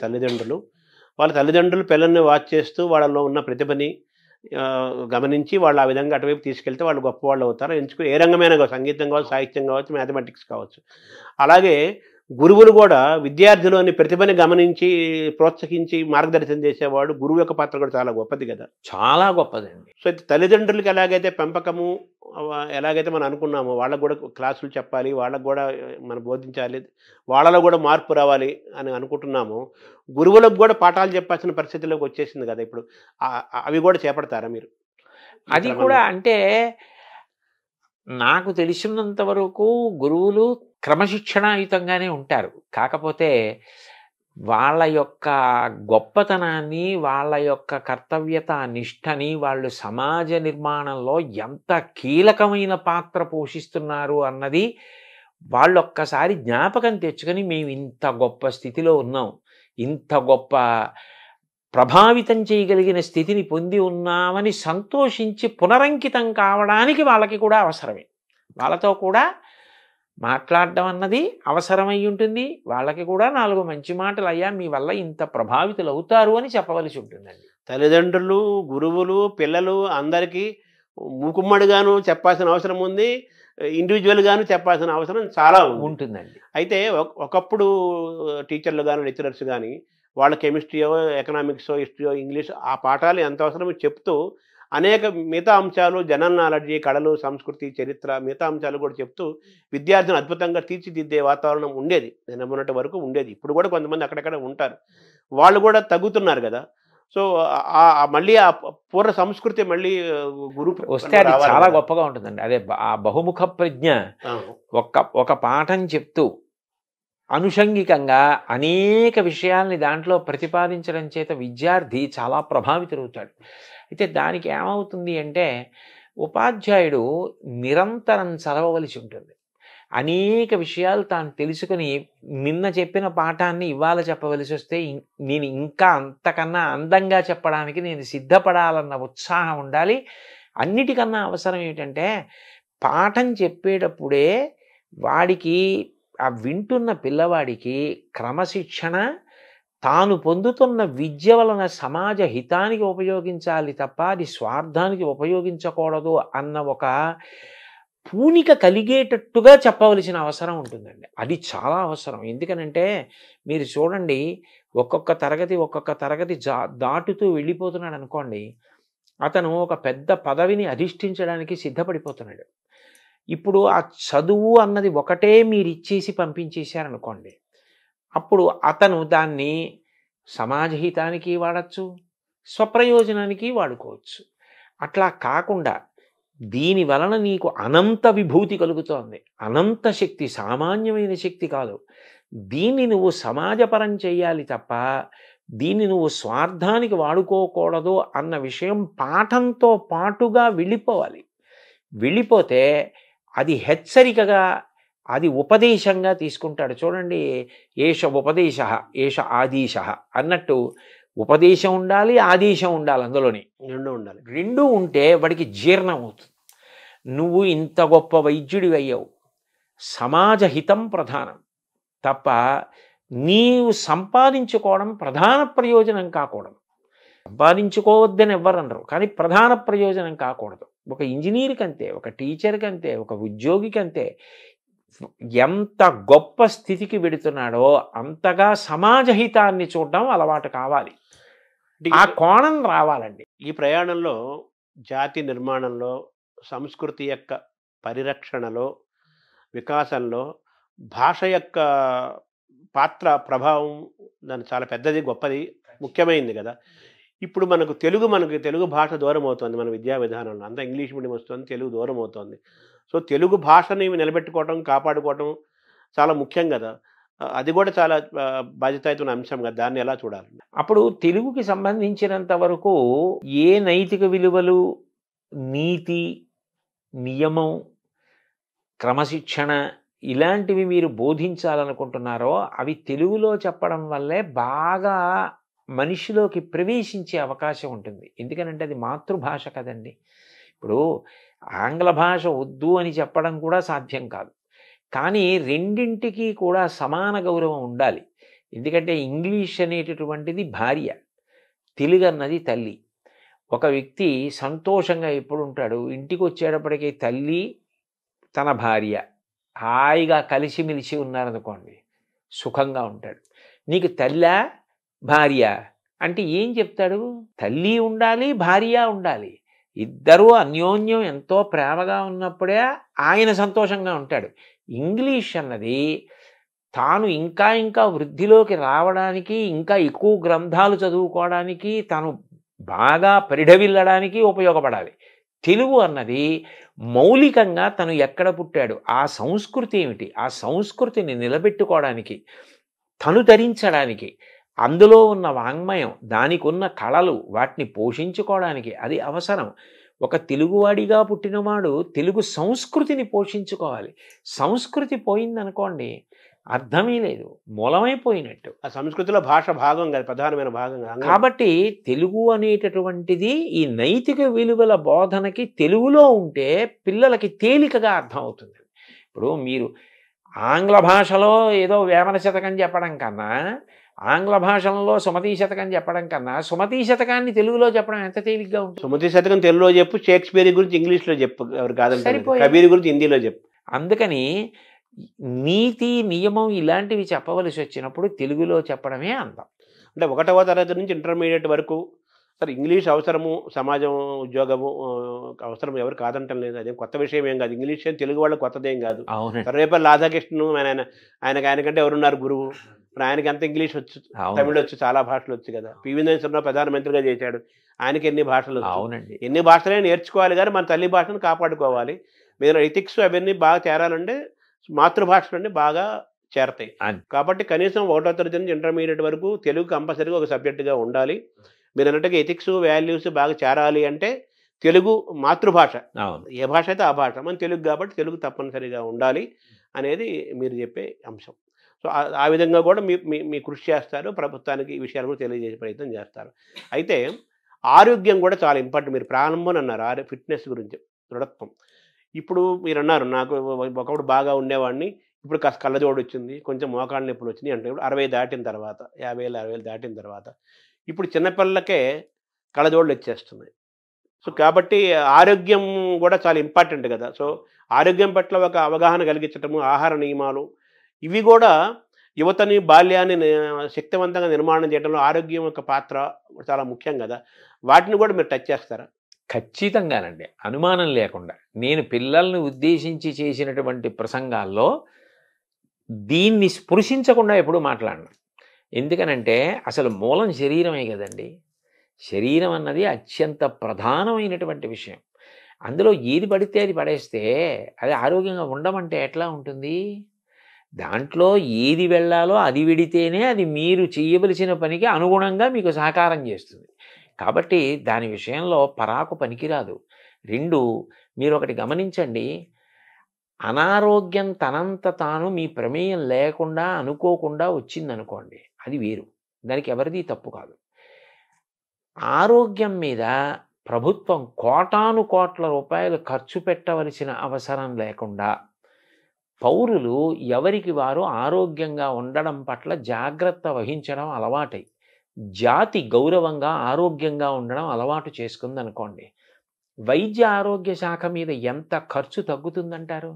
తల్లిదండ్రులు పిల్లల్ని వాచ్ చేస్తూ వాళ్ళలో ఉన్న ప్రతిభని గమనించి వాళ్ళు ఆ విధంగా అటువైపు తీసుకెళ్తే వాళ్ళు గొప్పవాళ్ళు అవుతారు. ఎంచుకుని ఏ రంగమైనా కావచ్చు, సంగీతం కావచ్చు, సాహిత్యం కావచ్చు, మ్యాథమెటిక్స్ కావచ్చు. అలాగే గురువులు కూడా విద్యార్థిలోని ప్రతిభని గమనించి ప్రోత్సహించి మార్గదర్శనం చేసేవాడు. గురువు యొక్క పాత్ర కూడా చాలా గొప్పది కదా, చాలా గొప్పదండి. సో తల్లిదండ్రులకి ఎలాగైతే పెంపకము ఎలాగైతే మనం అనుకున్నామో వాళ్ళకు కూడా క్లాసులు చెప్పాలి, వాళ్ళకు కూడా మనం బోధించాలి, వాళ్ళలో కూడా మార్పు రావాలి అని అనుకుంటున్నాము. గురువులకు కూడా పాఠాలు చెప్పాల్సిన పరిస్థితిలోకి వచ్చేసింది కదా ఇప్పుడు. అవి కూడా చేపడతారా మీరు? అది కూడా అంటే నాకు తెలిసినంత వరకు గురువులు క్రమశిక్షణాయుతంగానే ఉంటారు. కాకపోతే వాళ్ళ యొక్క గొప్పతనాన్ని, వాళ్ళ యొక్క కర్తవ్యత నిష్టని వాళ్ళు సమాజ నిర్మాణంలో ఎంత కీలకమైన పాత్ర పోషిస్తున్నారు అన్నది వాళ్ళు ఒక్కసారి జ్ఞాపకం తెచ్చుకొని మేము ఇంత గొప్ప స్థితిలో ఉన్నాం, ఇంత గొప్ప ప్రభావితం చేయగలిగిన స్థితిని పొంది ఉన్నామని సంతోషించి పునరంకితం కావడానికి వాళ్ళకి కూడా అవసరమే. వాళ్ళతో కూడా మాట్లాడడం అన్నది అవసరమై ఉంటుంది. వాళ్ళకి కూడా 4 మంచి మాటలు, అయ్యా మీ వల్ల ఇంత ప్రభావితులు అవుతారు అని చెప్పవలసి ఉంటుందండి. తల్లిదండ్రులు, గురువులు, పిల్లలు అందరికీ మూకుమ్మడిగాను చెప్పాల్సిన అవసరం ఉంది, ఇండివిజువల్గాను చెప్పాల్సిన అవసరం చాలా ఉంటుందండి. అయితే ఒకప్పుడు టీచర్లు కానీ లెక్చరర్స్ కానీ వాళ్ళ కెమిస్ట్రీయో, ఎకనామిక్సో, హిస్టరీయో, ఇంగ్లీష్ ఆ పాఠాలు ఎంత అవసరమో చెప్తూ అనేక మిగతా అంశాలు, జనరల్ నాలెడ్జి, కళలు, సంస్కృతి, చరిత్ర, మిగతా అంశాలు కూడా చెప్తూ విద్యార్థిని అద్భుతంగా తీర్చిదిద్దే వాతావరణం ఉండేది. నేను మొన్నటి వరకు ఉండేది. ఇప్పుడు కూడా కొంతమంది అక్కడక్కడ ఉంటారు, వాళ్ళు కూడా తగ్గుతున్నారు కదా. సో మళ్ళీ ఆ పూర్వ సంస్కృతి మళ్ళీ గురువు వస్తే అది చాలా గొప్పగా ఉంటుందండి. అదే ఆ బహుముఖ ప్రజ్ఞ. ఒక పాఠం చెప్తూ అనుషంగికంగా అనేక విషయాల్ని దాంట్లో ప్రతిపాదించడం చేత విద్యార్థి చాలా ప్రభావితులవుతాడు. అయితే దానికి ఏమవుతుంది అంటే ఉపాధ్యాయుడు నిరంతరం చదవవలసి ఉంటుంది. అనేక విషయాలు తాను తెలుసుకుని నిన్న చెప్పిన పాఠాన్ని ఇవాళ చెప్పవలసి వస్తే నేను ఇంకా అంతకన్నా అందంగా చెప్పడానికి నేను సిద్ధపడాలన్న ఉత్సాహం ఉండాలి. అన్నిటికన్నా అవసరం ఏమిటంటే పాఠం చెప్పేటప్పుడే వాడికి, ఆ వింటున్న పిల్లవాడికి క్రమశిక్షణ, తాను పొందుతున్న విద్య వలన సమాజ హితానికి ఉపయోగించాలి తప్ప అది స్వార్థానికి ఉపయోగించకూడదు అన్న ఒక పూనిక కలిగేటట్టుగా చెప్పవలసిన అవసరం ఉంటుందండి. అది చాలా అవసరం. ఎందుకనంటే మీరు చూడండి, ఒక్కొక్క తరగతి దాటుతూ వెళ్ళిపోతున్నాడు అనుకోండి, అతను ఒక పెద్ద పదవిని అధిష్ఠించడానికి సిద్ధపడిపోతున్నాడు. ఇప్పుడు ఆ చదువు అన్నది ఒకటే మీరు ఇచ్చేసి పంపించేశారనుకోండి, అప్పుడు అతను దాన్ని సమాజహితానికి వాడచ్చు, స్వప్రయోజనానికి వాడుకోవచ్చు. అట్లా కాకుండా దీని వలన నీకు అనంత విభూతి కలుగుతోంది, అనంత శక్తి, సామాన్యమైన శక్తి కాదు. దీన్ని నువ్వు సమాజపరం చేయాలి తప్ప దీన్ని నువ్వు స్వార్థానికి వాడుకోకూడదు అన్న విషయం పాఠంతో పాటుగా వెళ్ళిపోవాలి. వెళ్ళిపోతే అది హెచ్చరికగా, అది ఉపదేశంగా తీసుకుంటాడు. చూడండి, ఏష ఉపదేశ ఏష ఆదేశ అన్నట్టు ఉపదేశం ఉండాలి, ఆదేశం ఉండాలి, అందులోని రెండు ఉండాలి. రెండూ ఉంటే వాడికి జీర్ణం అవుతుంది. నువ్వు ఇంత గొప్ప వైద్యుడివి అయ్యావు, సమాజ హితం ప్రధానం తప్ప నీవు సంపాదించుకోవడం ప్రధాన ప్రయోజనం కాకూడదు. సంపాదించుకోవద్దని ఎవ్వరు అనరు, కానీ ప్రధాన ప్రయోజనం కాకూడదు. ఒక ఇంజనీర్కి అంతే, ఒక టీచర్కి అంతే, ఒక ఉద్యోగికి అంతే. ఎంత గొప్ప స్థితికి వెడుతున్నాడో అంతగా సమాజ హితాన్ని చూడడం అలవాటు కావాలి. ఆ కోణం రావాలండి. ఈ ప్రయాణంలో జాతి నిర్మాణంలో, సంస్కృతి యొక్క పరిరక్షణలో, వికాసంలో భాష యొక్క పాత్ర, ప్రభావం దాని చాలా పెద్దది, గొప్పది, ముఖ్యమైనది కదా. ఇప్పుడు మనకు తెలుగు భాష దూరం అవుతుంది. మన విద్యా విధానంలో అంతా ఇంగ్లీష్ మీడియం వస్తుంది, తెలుగు దూరం అవుతుంది. సో తెలుగు భాషని నిలబెట్టుకోవటం, కాపాడుకోవటం చాలా ముఖ్యం కదా. అది కూడా చాలా బాధ్యతాయుతమైన అంశం కదా. దాన్ని ఎలా చూడాలి? అప్పుడు తెలుగుకి సంబంధించినంత వరకు ఏ నైతిక విలువలు, నీతి, నియమం, క్రమశిక్షణ ఇలాంటివి మీరు బోధించాలనుకుంటున్నారో అవి తెలుగులో చెప్పడం వల్లే బాగా మనిషిలోకి ప్రవేశించే అవకాశం ఉంటుంది. ఎందుకనంటే అది మాతృభాష కదండి. ఇప్పుడు ఆంగ్ల భాష వద్దు అని చెప్పడం కూడా సాధ్యం కాదు. కానీ రెండింటికి కూడా సమాన గౌరవం ఉండాలి. ఎందుకంటే ఇంగ్లీష్ అనేటటువంటిది భార్య, తెలుగు అన్నది తల్లి. ఒక వ్యక్తి సంతోషంగా ఎప్పుడు ఉంటాడు, ఇంటికి వచ్చేటప్పటికి తల్లి తన భార్య హాయిగా కలిసిమెలిసి ఉన్నారనుకోండి, సుఖంగా ఉంటాడు. నీకు తల్లా భార్య అంటే ఏం చెప్తాడు? తల్లి ఉండాలి, భార్య ఉండాలి. ఇద్దరూ అన్యోన్యం ఎంతో ప్రేమగా ఉన్నప్పుడే ఆయన సంతోషంగా ఉంటాడు. ఇంగ్లీష్ అన్నది తాను ఇంకా ఇంకా వృద్ధిలోకి రావడానికి, ఇంకా ఎక్కువ గ్రంథాలు చదువుకోవడానికి, తాను బాగా పరిఢవిల్లడానికి ఉపయోగపడాలి. తెలుగు అన్నది మౌలికంగా తను ఎక్కడ పుట్టాడు, ఆ సంస్కృతి ఏమిటి, ఆ సంస్కృతిని నిలబెట్టుకోవడానికి, తను ధరించడానికి, అందులో ఉన్న వాంగ్మయం, దానికి ఉన్న కళలు, వాటిని పోషించుకోవడానికి అది అవసరం. ఒక తెలుగువాడిగా పుట్టినవాడు తెలుగు సంస్కృతిని పోషించుకోవాలి. సంస్కృతి పోయిందనుకోండి అర్థమే లేదు, మూలమైపోయినట్టు. ఆ సంస్కృతిలో భాష భాగం కాదు, ప్రధానమైన భాగం కాదు. కాబట్టి తెలుగు అనేటటువంటిది ఈ నైతిక విలువల బోధనకి తెలుగులో ఉంటే పిల్లలకి తేలికగా అర్థమవుతుంది. ఇప్పుడు మీరు ఆంగ్ల భాషలో ఏదో వేమన శతకం చెప్పడం కన్నా, ఆంగ్ల భాషలో సుమతీ శతకం చెప్పడం కన్నా సుమతీ శతకాన్ని తెలుగులో చెప్పడం ఎంత తేలిగ్గా ఉంటుంది. సుమతీ శతకం తెలుగులో చెప్పు, షేక్స్పియర్ గురించి ఇంగ్లీష్లో చెప్పు, ఎవరు కాదంటే కబీర్ గురించి హిందీలో చెప్పు. అందుకని నీతి, నియమం ఇలాంటివి చెప్పవలసి వచ్చినప్పుడు తెలుగులో చెప్పడమే అందం. అంటే 1వ తరగతి నుంచి ఇంటర్మీడియట్ వరకు సరే ఇంగ్లీష్ అవసరము, సమాజం, ఉద్యోగము అవసరం, ఎవరు కాదంటం లేదు. అదేం కొత్త విషయం ఏం కాదు. ఇంగ్లీష్ ఏం తెలుగు వాళ్ళకి కొత్తదేం కాదు. సర్వేపల్లి రాధాకృష్ణన్ ఆయనకంటే ఎవరున్నారు గురువు? ఇప్పుడు ఆయనకి అంత ఇంగ్లీష్ వచ్చు, తమిళ వచ్చు, చాలా భాషలు వచ్చు కదా. పివి నరసింహరావు ప్రధానమంత్రిగా చేశాడు, ఆయనకి ఎన్ని భాషలు వచ్చు. అవునండి, ఎన్ని భాషలే నేర్చుకోవాలి, కానీ మన తల్లి భాషను కాపాడుకోవాలి. మీరు ఎథిక్స్ అవన్నీ బాగా చేరాలంటే మాతృభాషలన్నీ బాగా చేరతాయి. కాబట్టి కనీసం 1వ తరగతి నుంచి ఇంటర్మీడియట్ వరకు తెలుగు కంపల్సరీగా ఒక సబ్జెక్టుగా ఉండాలి. మీరు అన్నట్టుగా ఎథిక్స్, వాల్యూస్ బాగా చేరాలి అంటే తెలుగు మాతృభాష, ఏ భాష అయితే ఆ భాష, మన తెలుగు కాబట్టి తెలుగు తప్పనిసరిగా ఉండాలి అనేది మీరు చెప్పే అంశం. సో ఆ విధంగా కూడా మీ కృషి చేస్తారు, ప్రభుత్వానికి ఈ విషయాలు కూడా తెలియజేసే ప్రయత్నం చేస్తారు. అయితే ఆరోగ్యం కూడా చాలా ఇంపార్టెంట్. మీరు ప్రారంభం అన్నారు ఫిట్నెస్ గురించి, దృఢత్వం. ఇప్పుడు మీరు అన్నారు నాకు ఒకప్పుడు బాగా ఉండేవాడిని, ఇప్పుడు కాస్త కళ్ళజోడు వచ్చింది, కొంచెం మోకాళ్ళ నొప్పులు వచ్చినాయి అంటే ఇప్పుడు 60 దాటిన తర్వాత, 50 ఏళ్ళు 60 ఏళ్ళు దాటిన తర్వాత ఇప్పుడు చిన్నపిల్లలకే కళ్ళజోడులు వచ్చేస్తున్నాయి. సో కాబట్టి ఆరోగ్యం కూడా చాలా ఇంపార్టెంట్ కదా. సో ఆరోగ్యం పట్ల ఒక అవగాహన కలిగించటము, ఆహార నియమాలు, ఇవి కూడా యువతని, బాల్యాన్ని శక్తివంతంగా నిర్మాణం చేయడంలో ఆరోగ్యం యొక్క పాత్ర చాలా ముఖ్యం కదా. వాటిని కూడా మీరు టచ్ చేస్తారా? ఖచ్చితంగానండి, అనుమానం లేకుండా. నేను పిల్లల్ని ఉద్దేశించి చేసినటువంటి ప్రసంగాల్లో దీన్ని స్పృశించకుండా ఎప్పుడూ మాట్లాడను. ఎందుకనంటే అసలు మూలం శరీరమే కదండి. శరీరం అన్నది అత్యంత ప్రధానమైనటువంటి విషయం. అందులో ఏది పడితే అది పడేస్తే అది ఆరోగ్యంగా ఉండమంటే ఎట్లా ఉంటుంది? దాంట్లో ఏది వెళ్ళాలో అది వెడితేనే అది మీరు చేయవలసిన పనికి అనుగుణంగా మీకు సహకారం చేస్తుంది. కాబట్టి దాని విషయంలో పరాకు పనికిరాదు. 2, మీరు ఒకటి గమనించండి, అనారోగ్యం తనంత తాను మీ ప్రమేయం లేకుండా అనుకోకుండా వచ్చిందనుకోండి, అది వేరు, దానికి ఎవరిది తప్పు కాదు. ఆరోగ్యం మీద ప్రభుత్వం కోటాను కోట్ల రూపాయలు ఖర్చు పెట్టవలసిన అవసరం లేకుండా పౌరులు ఎవరికి వారు ఆరోగ్యంగా ఉండడం పట్ల జాగ్రత్త వహించడం అలవాటై జాతి గౌరవంగా ఆరోగ్యంగా ఉండడం అలవాటు చేసుకుందనుకోండి, వైద్య ఆరోగ్య శాఖ మీద ఎంత ఖర్చు తగ్గుతుందంటారు?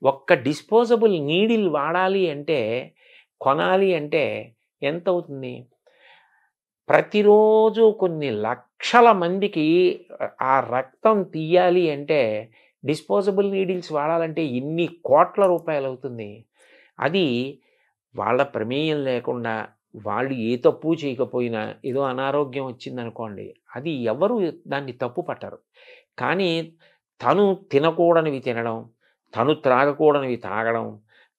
ఒక్క డిస్పోజబుల్ నీడిల్ వాడాలి అంటే, కొనాలి అంటే ఎంత అవుతుంది? ప్రతిరోజు కొన్ని లక్షల మందికి ఆ రక్తం తీయాలి అంటే డిస్పోజబుల్ నీడిల్స్ వాడాలంటే ఎన్ని కోట్ల రూపాయలు అవుతుంది. అది వాళ్ళ ప్రమేయం లేకుండా వాళ్ళు ఏ తప్పు చేయకపోయినా ఏదో అనారోగ్యం వచ్చిందనుకోండి, అది ఎవరు దాన్ని తప్పు పట్టరు. కానీ తను తినకూడనివి తినడం, తను త్రాగకూడనివి తాగడం,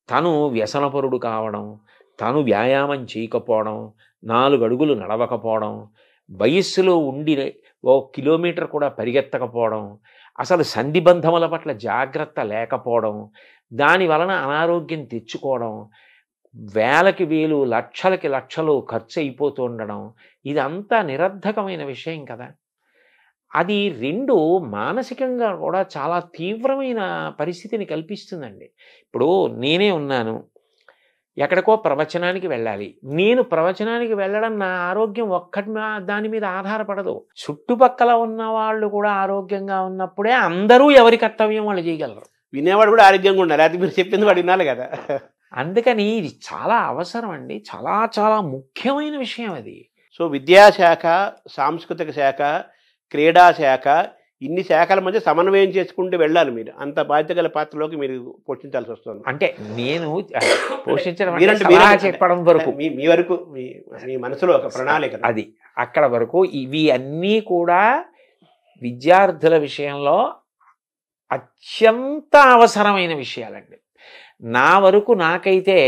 తను వ్యసనపరుడు కావడం, తను వ్యాయామం చేయకపోవడం, 4 అడుగులు నడవకపోవడం, వయస్సులో ఉండి 1 కిలోమీటర్ కూడా పరిగెత్తకపోవడం, అసలు సంధిబంధముల పట్ల జాగ్రత్త లేకపోవడం, దాని వలన అనారోగ్యం తెచ్చుకోవడం, వేలకి వేలు లక్షలకి లక్షలు ఖర్చు అయిపోతూ ఉండడం, ఇదంతా నిరర్ధకమైన విషయం కదా. అది 2 మానసికంగా కూడా చాలా తీవ్రమైన పరిస్థితిని కల్పిస్తుందండి. ఇప్పుడు నేనే ఉన్నాను, ఎక్కడికో ప్రవచనానికి వెళ్ళాలి. నేను ప్రవచనానికి వెళ్ళడం నా ఆరోగ్యం దాని మీద ఆధారపడదు. చుట్టుపక్కల ఉన్న వాళ్ళు కూడా ఆరోగ్యంగా ఉన్నప్పుడే అందరూ ఎవరి కర్తవ్యం వాళ్ళు చేయగలరు. వినేవాడు కూడా ఆరోగ్యంగా ఉండాలి, అది మీరు చెప్పింది వాడు వినాలి కదా. అందుకని ఇది చాలా అవసరం అండి, చాలా చాలా ముఖ్యమైన విషయం అది. సో విద్యాశాఖ, సాంస్కృతిక శాఖ, క్రీడా శాఖ, ఇన్ని శాఖల మధ్య సమన్వయం చేసుకుంటూ వెళ్ళాలి. మీరు అంత బాధ్యత గల పాత్రలోకి మీరు పోషించాల్సి వస్తుంది. అంటే నేను పోషించడం చెప్పడం వరకు మీ వరకు మీ మనసులో ఒక ప్రణాళిక అది అక్కడ వరకు. ఇవి అన్నీ కూడా విద్యార్థుల విషయంలో అత్యంత అవసరమైన విషయాలండి. నా వరకు నాకైతే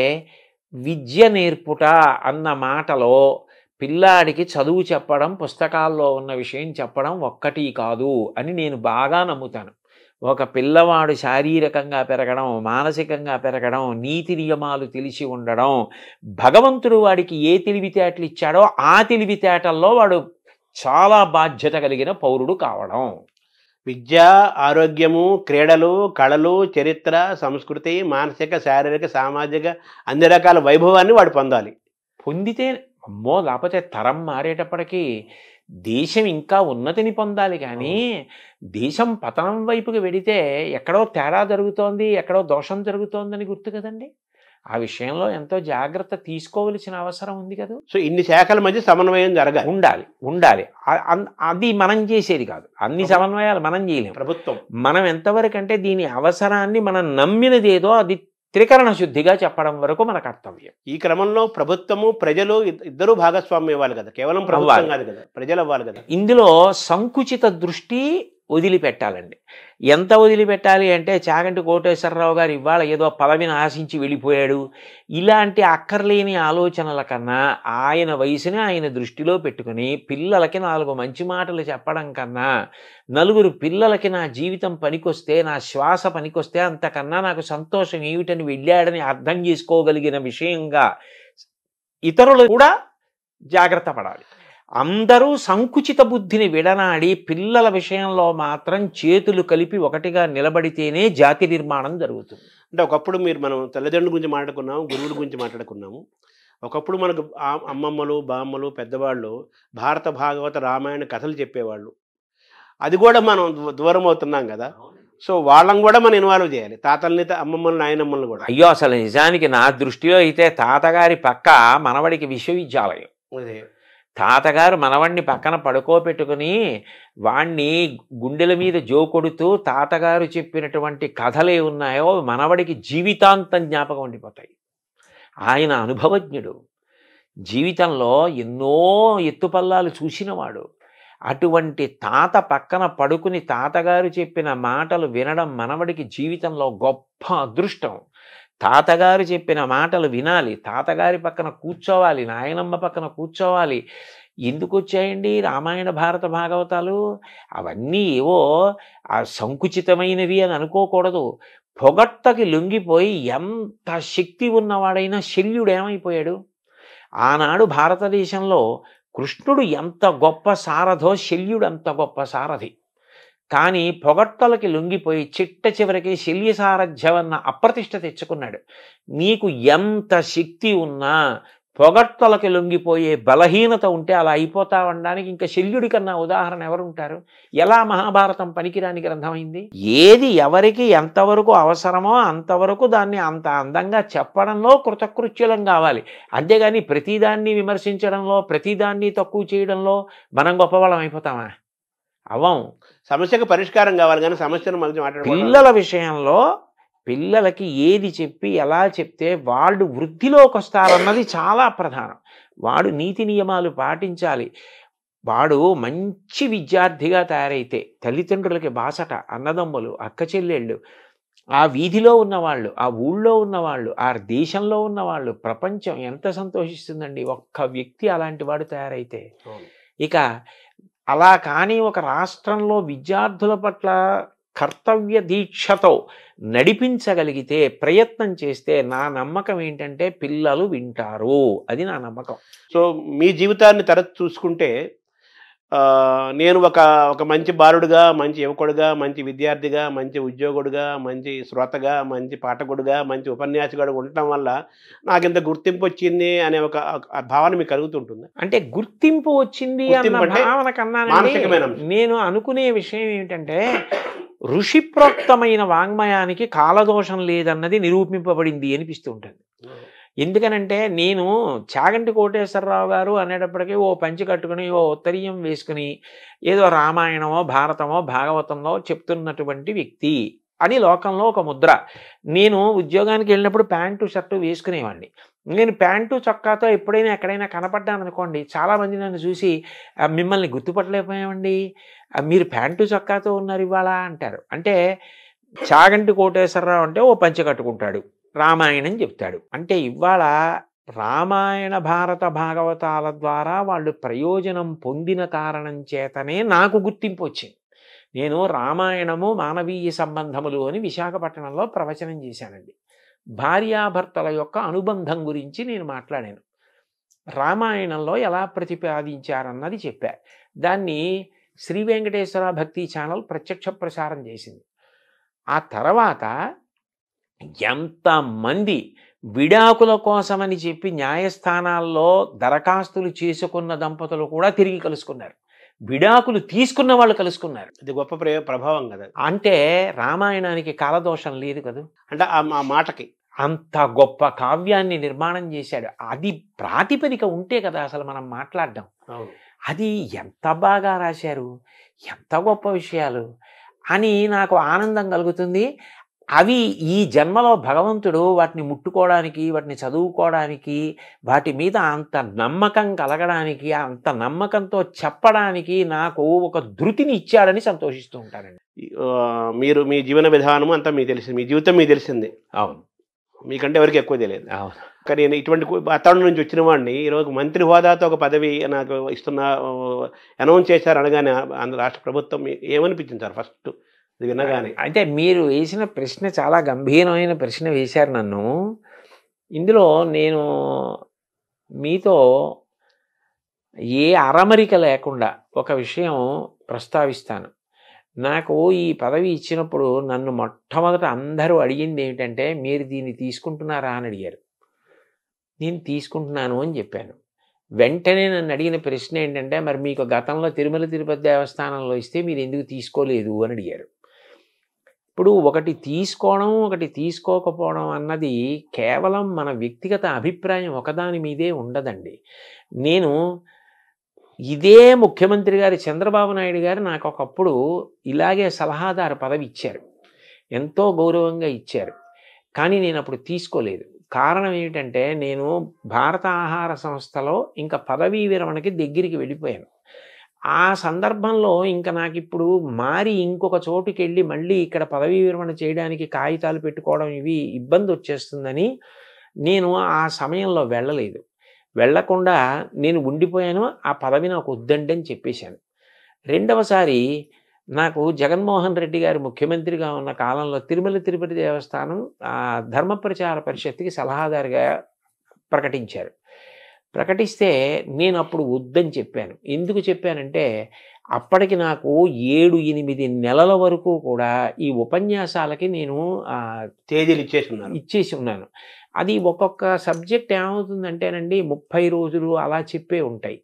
విద్య నేర్పుట అన్న మాటలో పిల్లాడికి చదువు చెప్పడం, పుస్తకాల్లో ఉన్న విషయం చెప్పడం ఒక్కటి కాదు అని నేను బాగా నమ్ముతాను. ఒక పిల్లవాడు శారీరకంగా పెరగడం, మానసికంగా పెరగడం, నీతి నియమాలు తెలిసి ఉండడం, భగవంతుడు వాడికి ఏ తెలివితేటలు ఇచ్చాడో ఆ తెలివితేటల్లో వాడు చాలా బాధ్యత కలిగిన పౌరుడు కావడం. విద్య, ఆరోగ్యము, క్రీడలు, కళలు, చరిత్ర, సంస్కృతి, మానసిక, శారీరక, సామాజిక అన్ని రకాల వైభవాన్ని వాడు పొందాలి. పొందితే అమ్మో, లేకపోతే తరం మారేటప్పటికీ దేశం ఇంకా ఉన్నతిని పొందాలి. కానీ దేశం పతనం వైపుకి వెడితే ఎక్కడో తేడా జరుగుతోంది, ఎక్కడో దోషం జరుగుతోందని గుర్తు కదండి. ఆ విషయంలో ఎంతో జాగ్రత్త తీసుకోవలసిన అవసరం ఉంది కదా. సో ఇన్ని శాఖల మధ్య సమన్వయం జరగాలి, ఉండాలి. అది మనం చేసేది కాదు, అన్ని సమన్వయాలు మనం చేయలేము. ప్రభుత్వం మనం ఎంతవరకు అంటే దీని అవసరాన్ని మనం నమ్మినదేదో అది త్రికరణ శుద్ధిగా చెప్పడం వరకు మన కర్తవ్యం. ఈ క్రమంలో ప్రభుత్వము, ప్రజలు ఇద్దరూ భాగస్వామ్యం ఇవ్వాలి కదా, కేవలం ప్రభుత్వం కాదు కదా, ప్రజలు అవ్వాలి కదా. ఇందులో సంకుచిత దృష్టి వదిలిపెట్టాలండి. ఎంత వదిలిపెట్టాలి అంటే, చాగంటి కోటేశ్వరరావు గారు ఇవాళ ఏదో పదవిని ఆశించి వెళ్ళిపోయాడు, ఇలాంటి అక్కర్లేని ఆలోచనల కన్నా ఆయన వయసుని ఆయన దృష్టిలో పెట్టుకుని పిల్లలకి 4 మంచి మాటలు చెప్పడం కన్నా, 4 పిల్లలకి నా జీవితం పనికొస్తే, నా శ్వాస పనికొస్తే అంతకన్నా నాకు సంతోషం ఏమిటని వెళ్ళాడని అర్థం చేసుకోగలిగిన విషయంగా ఇతరులు కూడా జాగ్రత్త పడాలి. అందరూ సంకుచిత బుద్ధిని విడనాడి పిల్లల విషయంలో మాత్రం చేతులు కలిపి ఒకటిగా నిలబడితేనే జాతి నిర్మాణం జరుగుతుంది. అంటే ఒకప్పుడు మనం తల్లిదండ్రుల గురించి మాట్లాడుకున్నాము, గురువుల గురించి మాట్లాడుకున్నాము. ఒకప్పుడు మనకు అమ్మమ్మలు, బామ్మలు, పెద్దవాళ్ళు భారత, భాగవత, రామాయణ కథలు చెప్పేవాళ్ళు. అది కూడా మనం దూరం అవుతున్నాం కదా. సో వాళ్ళని కూడా మనం ఇన్వాల్వ్ చేయాలి, తాతల్ని, అమ్మమ్మలు, నాయనమ్మలను కూడా. అయ్యో, అసలు నిజానికి నా దృష్టిలో అయితే తాతగారి పక్క మనవడికి విశ్వవిద్యాలయం. అదే తాతగారు మనవడిని పక్కన పడుకోబెట్టుకుని వాణ్ణి గుండెల మీద జోకొడుతూ తాతగారు చెప్పినటువంటి కథలే ఉన్నాయో మనవడికి జీవితాంతం జ్ఞాపకం ఉండిపోతాయి. ఆయన అనుభవజ్ఞుడు, జీవితంలో ఎన్నో ఎత్తుపల్లాలు చూసినవాడు. అటువంటి తాత పక్కన పడుకుని తాతగారు చెప్పిన మాటలు వినడం మనవడికి జీవితంలో గొప్ప అదృష్టం. తాతగారు చెప్పిన మాటలు వినాలి, తాతగారి పక్కన కూర్చోవాలి, నాయనమ్మ పక్కన కూర్చోవాలి. ఎందుకు వచ్చాయండి రామాయణ, భారత, భాగవతాలు? అవన్నీ ఏవో సంకుచితమైనవి అని అనుకోకూడదు. పొగట్టకి లొంగిపోయి ఎంత శక్తి ఉన్నవాడైనా శల్యుడు ఏమైపోయాడు? ఆనాడు భారతదేశంలో కృష్ణుడు ఎంత గొప్ప సారథో శల్యుడు అంత గొప్ప సారథి. కానీ పొగట్టలకి లొంగిపోయి చిట్ట చివరికి శల్య సారథ్యమన్న అప్రతిష్ట తెచ్చుకున్నాడు. నీకు ఎంత శక్తి ఉన్నా పొగట్టలకి లొంగిపోయే బలహీనత ఉంటే అలా అయిపోతావనడానికి ఇంకా శల్యుడి కన్నా ఉదాహరణ ఎవరుంటారు? ఎలా మహాభారతం పనికిరాని గ్రంథమైంది? ఏది ఎవరికి ఎంతవరకు అవసరమో అంతవరకు దాన్ని అంత అందంగా చెప్పడంలో కృతకృత్యులం కావాలి. అంతేగాని ప్రతిదాన్ని విమర్శించడంలో, ప్రతిదాన్ని తక్కువ చేయడంలో మనం గొప్పవాళ్ళం అయిపోతామా? అవ్వం. సమస్యకు పరిష్కారం కావాలి కానీ సమస్యను మళ్ళీ మాట్లాడుకోవాలి. పిల్లల విషయంలో పిల్లలకి ఏది చెప్పి ఎలా చెప్తే వాళ్ళు వృద్ధిలోకి వస్తారన్నది చాలా ప్రధానం. వాడు నీతి నియమాలు పాటించాలి. వాడు మంచి విద్యార్థిగా తయారైతే తల్లిదండ్రులకి బాసట, అన్నదమ్ములు, అక్క చెల్లెళ్ళు, ఆ వీధిలో ఉన్నవాళ్ళు, ఆ ఊళ్ళో ఉన్నవాళ్ళు, ఆ దేశంలో ఉన్నవాళ్ళు, ప్రపంచం ఎంత సంతోషిస్తుందండి ఒక్క వ్యక్తి అలాంటి వాడు తయారైతే. ఇక అలా కానీ ఒక రాష్ట్రంలో విద్యార్థుల పట్ల కర్తవ్య దీక్షతో నడిపించగలిగితే, ప్రయత్నం చేస్తే నా నమ్మకం ఏంటంటే పిల్లలు వింటారు. అది నా నమ్మకం. సో మీ జీవితాన్ని తరచు చూసుకుంటే నేను ఒక మంచి బాలుడుగా, మంచి యువకుడుగా, మంచి విద్యార్థిగా, మంచి ఉద్యోగుడుగా, మంచి శ్రోతగా, మంచి పాఠకుడుగా, మంచి ఉపన్యాసకుడుగా ఉండటం వల్ల నాకు ఇంత గుర్తింపు వచ్చింది అనే ఒక భావన మీకు కలుగుతుంటుంది. అంటే గుర్తింపు వచ్చింది అన్న భావన కన్నా నేను అనుకునే విషయం ఏమిటంటే, ఋషిప్రోక్తమైన వాంగ్మయానికి కాలదోషం లేదన్నది నిరూపింపబడింది అనిపిస్తూ ఉంటుంది. ఎందుకనంటే నేను చాగంటి కోటేశ్వరరావు గారు అనేటప్పటికీ ఓ పంచి కట్టుకుని, ఓ ఉత్తరీయం వేసుకుని ఏదో రామాయణమో భారతమో భాగవతంలో చెప్తున్నటువంటి వ్యక్తి అని లోకంలో ఒక ముద్ర. నేను ఉద్యోగానికి వెళ్ళినప్పుడు ప్యాంటు షర్టు వేసుకునేవాడిని. నేను ప్యాంటు చొక్కాతో ఎప్పుడైనా ఎక్కడైనా కనపడ్డాను అనుకోండి, చాలామంది నన్ను చూసి మిమ్మల్ని గుర్తుపట్టలేకపోయామండి, మీరు ప్యాంటు చొక్కాతో ఉన్నారు ఇవాళ అంటారు. అంటే చాగంటి కోటేశ్వరరావు అంటే ఓ పంచి కట్టుకుంటాడు, రామాయణం చెప్తాడు. అంటే ఇవాళ రామాయణ భారత భాగవతాల ద్వారా వాళ్ళు ప్రయోజనం పొందిన కారణం చేతనే నాకు గుర్తింపు వచ్చింది. నేను రామాయణము మానవీయ సంబంధములు అని విశాఖపట్నంలో ప్రవచనం చేశానండి. భార్యాభర్తల యొక్క అనుబంధం గురించి నేను మాట్లాడాను. రామాయణంలో ఎలా ప్రతిపాదించారన్నది చెప్పా. దాన్ని శ్రీ వెంకటేశ్వర భక్తి ఛానల్ ప్రత్యక్ష ప్రసారం చేసింది. ఆ తర్వాత ఎంతమంది విడాకుల కోసమని చెప్పి న్యాయస్థానాల్లో దరఖాస్తులు చేసుకున్న దంపతులు కూడా తిరిగి కలుసుకున్నారు. విడాకులు తీసుకున్న వాళ్ళు కలుసుకున్నారు. అది గొప్ప ప్రభావం కదా. అంటే రామాయణానికి కాలదోషం లేదు కదా. అంటే ఆ మాటకి అంత గొప్ప కావ్యాన్ని నిర్మాణం చేశాడు. అది ప్రాతిపదిక ఉంటే కదా అసలు మనం మాట్లాడడం. అది ఎంత బాగా రాశారు, ఎంత గొప్ప విషయాలు అని నాకు ఆనందం కలుగుతుంది. అవి ఈ జన్మలో భగవంతుడు వాటిని ముట్టుకోవడానికి, వాటిని చదువుకోవడానికి, వాటి మీద అంత నమ్మకం కలగడానికి, అంత నమ్మకంతో చెప్పడానికి నాకు ఒక ధృతిని ఇచ్చాడని సంతోషిస్తూ ఉంటానండి. మీరు మీ జీవన విధానం అంతా మీకు తెలిసింది, మీ జీవితం మీకు తెలిసింది. అవును, మీకంటే ఎవరికి ఎక్కువ తెలియదు. అవును. కానీ నేను ఇటువంటి వాతావరణం నుంచి వచ్చిన వాడిని ఈరోజు మంత్రి హోదాతో ఒక పదవి నాకు అనౌన్స్ చేశారు అనగానే రాష్ట్ర ప్రభుత్వం ఏమనిపించింది సార్ ఫస్ట్ వినగానే? అంటే మీరు వేసిన ప్రశ్న చాలా గంభీరమైన ప్రశ్న వేశారు నన్ను. ఇందులో నేను మీతో ఏ అరమరిక లేకుండా ఒక విషయం ప్రస్తావిస్తాను. నాకు ఈ పదవి ఇచ్చినప్పుడు నన్ను మొట్టమొదట అందరూ అడిగింది ఏమిటంటే, మీరు దీన్ని తీసుకుంటున్నారా అని అడిగారు. నేను తీసుకుంటున్నాను అని చెప్పాను. వెంటనే నన్ను అడిగిన ప్రశ్న ఏంటంటే, మరి మీకు గతంలో తిరుమల తిరుపతి దేవస్థానంలో ఇస్తే మీరు ఎందుకు తీసుకోలేదు అని అడిగారు. ఇప్పుడు ఒకటి తీసుకోవడం, ఒకటి తీసుకోకపోవడం అన్నది కేవలం మన వ్యక్తిగత అభిప్రాయం ఒకదాని మీదే ఉండదండి. నేను ఇదే ముఖ్యమంత్రి గారు చంద్రబాబు నాయుడు గారు నాకు ఒకప్పుడు ఇలాగే సలహాదారు పదవి ఇచ్చారు, ఎంతో గౌరవంగా ఇచ్చారు. కానీ నేను అప్పుడు తీసుకోలేదు. కారణం ఏమిటంటే, నేను భారత ఆహార సంస్థలో ఇంకా పదవీ విరమణకి దగ్గరికి వెళ్ళిపోయాను. ఆ సందర్భంలో ఇంకా నాకు ఇప్పుడు మారి ఇంకొక చోటుకి వెళ్ళి మళ్ళీ ఇక్కడ పదవీ విరమణ చేయడానికి కాగితాలు పెట్టుకోవడం ఇవి ఇబ్బంది వచ్చేస్తుందని నేను ఆ సమయంలో వెళ్ళలేదు. వెళ్లకుండా నేను ఉండిపోయాను. ఆ పదవి నాకు వద్దండి అని చెప్పేశాను. రెండవసారి నాకు జగన్మోహన్ రెడ్డి గారు ముఖ్యమంత్రిగా ఉన్న కాలంలో తిరుమల తిరుపతి దేవస్థానం ధర్మ ప్రచార పరిషత్తుకి సలహాదారుగా ప్రకటించారు. ప్రకటిస్తే నేను అప్పుడు వద్దని చెప్పాను. ఎందుకు చెప్పానంటే అప్పటికి నాకు 7-8 నెలల వరకు కూడా ఈ ఉపన్యాసాలకి నేను తేదీలు ఇచ్చేసి ఉన్నాను. అది ఒక్కొక్క సబ్జెక్ట్ ఏమవుతుందంటేనండి 30 రోజులు అలా చెప్పే ఉంటాయి.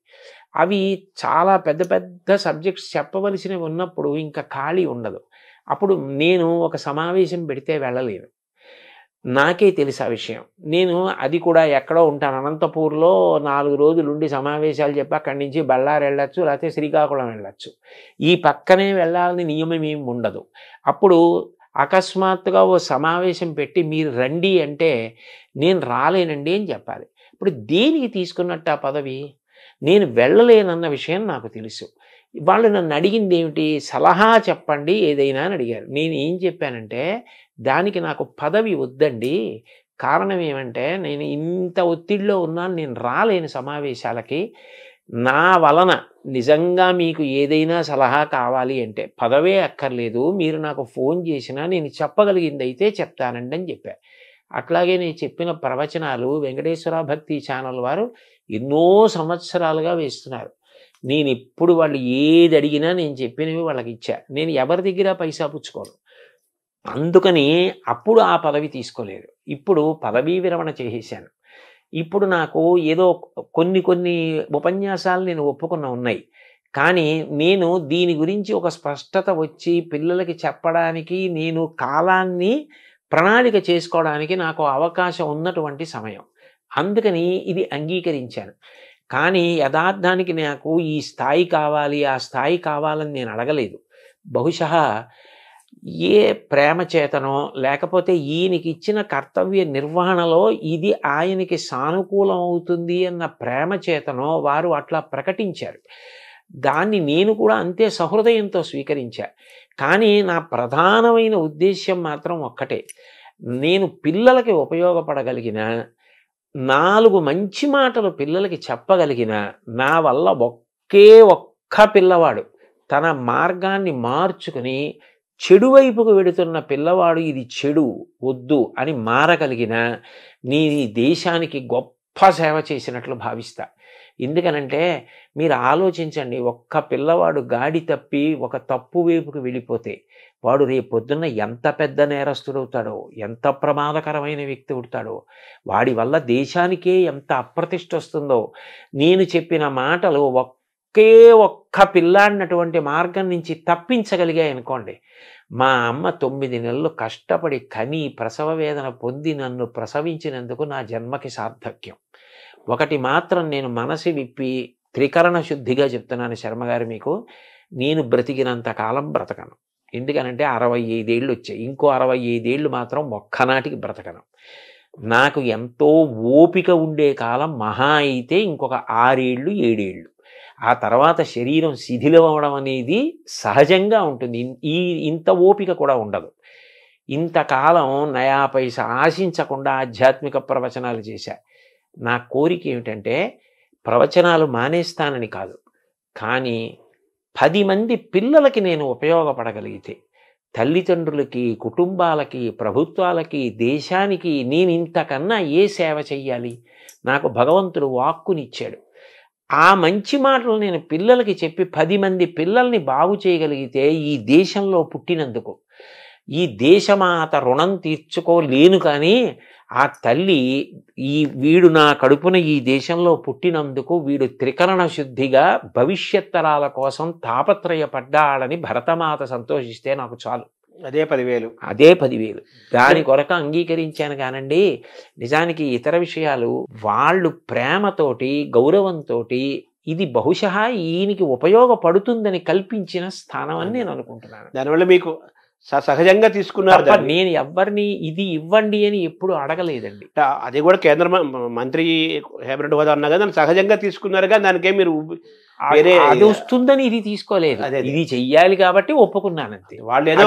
అవి చాలా పెద్ద పెద్ద సబ్జెక్ట్స్ చెప్పవలసినవి ఉన్నప్పుడు ఇంకా ఖాళీ ఉండదు. అప్పుడు నేను ఒక సమావేశం పెడితే వెళ్ళలేను. నాకే తెలుసు ఆ విషయం. నేను అది కూడా ఎక్కడో ఉంటాను, అనంతపూర్లో 4 రోజులు ఉండి సమావేశాలు చెప్పి అక్కడి నుంచి బళ్ళారి వెళ్ళొచ్చు, లేకపోతే శ్రీకాకుళం వెళ్ళొచ్చు. ఈ పక్కనే వెళ్ళాలని నియమం ఏమి ఉండదు. అప్పుడు అకస్మాత్తుగా ఓ సమావేశం పెట్టి మీరు రండి అంటే నేను రాలేనండి అని చెప్పాలి. ఇప్పుడు దేనికి తీసుకున్నట్టు ఆ పదవి? నేను వెళ్ళలేనన్న విషయం నాకు తెలుసు. వాళ్ళు నన్ను అడిగింది ఏమిటి? సలహా చెప్పండి ఏదైనా అని అడిగారు. నేను ఏం చెప్పానంటే దానికి నాకు పదవి వద్దండి. కారణం ఏమంటే నేను ఇంత ఒత్తిడిలో ఉన్నాను, నేను రాలేని సమావేశాలకి. నా వలన నిజంగా మీకు ఏదైనా సలహా కావాలి అంటే పదవే అక్కర్లేదు, మీరు నాకు ఫోన్ చేసినా నేను చెప్పగలిగింది అయితే చెప్తానండి అని చెప్పా. అట్లాగే నేను చెప్పిన ప్రవచనాలు వెంకటేశ్వర భక్తి ఛానల్ వారు ఎన్నో సంవత్సరాలుగా వేస్తున్నారు. నేను ఎప్పుడు వాళ్ళు ఏది అడిగినా నేను చెప్పినవి వాళ్ళకి ఇచ్చా. నేను ఎవరి దగ్గర పైసా పుచ్చుకోను. అందుకని అప్పుడు ఆ పదవి తీసుకోలేదు. ఇప్పుడు పదవీ విరమణ చేసేసాను. ఇప్పుడు నాకు ఏదో కొన్ని ఉపన్యాసాలు నేను ఒప్పుకున్న ఉన్నాయి. కానీ నేను దీని గురించి ఒక స్పష్టత వచ్చి పిల్లలకి చెప్పడానికి నేను కాలాన్ని ప్రణాళిక చేసుకోవడానికి నాకు అవకాశం ఉన్నటువంటి సమయం. అందుకని ఇది అంగీకరించాను. కానీ యథార్థానికి నాకు ఈ స్థాయి కావాలి, ఆ స్థాయి కావాలని నేను అడగలేదు. బహుశా ఏ ప్రేమ చేతనో లేకపోతే ఈయనకి ఇచ్చిన కర్తవ్య నిర్వహణలో ఇది ఆయనకి సానుకూలం అవుతుంది అన్న ప్రేమ చేతనో వారు అట్లా ప్రకటించారు. దాన్ని నేను కూడా అంతే సహృదయంతో స్వీకరించా. కానీ నా ప్రధానమైన ఉద్దేశ్యం మాత్రం ఒక్కటే, నేను పిల్లలకి ఉపయోగపడగలిగిన 4 మంచి మాటలు పిల్లలకి చెప్పగలిగిన నా వల్ల ఒక్క పిల్లవాడు తన మార్గాన్ని మార్చుకుని చెడు వైపుకు వెడుతున్న పిల్లవాడు ఇది చెడు వద్దు అని మారగలిగిన నీ దేశానికి గొప్ప సేవ చేసినట్లు భావిస్తా. ఎందుకనంటే మీరు ఆలోచించండి, ఒక్క పిల్లవాడు గాడి తప్పి ఒక తప్పు వైపుకు వెళ్ళిపోతే వాడు రేపొద్దున్న ఎంత పెద్ద నేరస్తుడవుతాడో, ఎంత ప్రమాదకరమైన వ్యక్తి అవుతాడో, వాడి వల్ల దేశానికే ఎంత అప్రతిష్ట వస్తుందో. నేను చెప్పిన మాటలు ఒక్క పిల్లాడినటువంటి మార్గం నుంచి తప్పించగలిగాయి అనుకోండి. మా అమ్మ 9 నెలలు కష్టపడి కని ప్రసవ వేదన పొంది నన్ను ప్రసవించినందుకు నా జన్మకి సార్థక్యం. ఒకటి మాత్రం నేను మనసు విప్పి త్రికరణ శుద్ధిగా చెప్తున్నాను శర్మగారు మీకు, నేను బ్రతికినంత కాలం బ్రతకను. ఎందుకనంటే 65 ఏళ్ళు వచ్చాయి. ఇంకో 65 ఏళ్ళు మాత్రం ఒక్కనాటికి బ్రతకను. నాకు ఎంతో ఓపిక ఉండే కాలం మహా అయితే ఇంకొక 6 ఏళ్ళు 7 ఏళ్ళు. ఆ తర్వాత శరీరం శిథిలం అవడం అనేది సహజంగా ఉంటుంది. ఇంత ఓపిక కూడా ఉండదు. ఇంతకాలం నయా పైసా ఆశించకుండా ఆధ్యాత్మిక ప్రవచనాలు చేశా. నా కోరిక ఏమిటంటే ప్రవచనాలు మానేస్తానని కాదు, కానీ 10 మంది పిల్లలకి నేను ఉపయోగపడగలిగితే, తల్లిదండ్రులకి, కుటుంబాలకి, ప్రభుత్వాలకి, దేశానికి నేను ఇంతకన్నా ఏ సేవ చెయ్యాలి? నాకు భగవంతుడు వాక్కునిచ్చాడు. ఆ మంచి మాటలు నేను పిల్లలకి చెప్పి 10 మంది పిల్లల్ని బాగు చేయగలిగితే ఈ దేశంలో పుట్టినందుకు ఈ దేశమాత రుణం తీర్చుకోలేను. కానీ ఆ తల్లి వీడు నా కడుపున ఈ దేశంలో పుట్టినందుకు వీడు త్రికరణ శుద్ధిగా భవిష్యత్ తరాల కోసం తాపత్రయపడ్డాడని భరతమాత సంతోషిస్తే నాకు చాలు. అదే 10,000 దాని కొరకు అంగీకరించాను. కానండి నిజానికి ఇతర విషయాలు వాళ్ళు ప్రేమతోటి గౌరవంతో ఇది బహుశా ఈయనకి ఉపయోగపడుతుందని కల్పించిన స్థానం అని నేను అనుకుంటున్నాను. దానివల్ల మీకు సహజంగా తీసుకున్నారు. నేను ఎవరిని ఇది ఇవ్వండి అని ఎప్పుడు అడగలేదండి. అది కూడా కేంద్ర మంత్రి హేమరెడ్డి హోదా అన్నా కదా, సహజంగా తీసుకున్నారుగా. దానికే మీరు అది వస్తుందని ఇది తీసుకోలేదు. ఇది చెయ్యాలి కాబట్టి ఒప్పుకున్నాను అంతే. వాళ్ళు ఏదో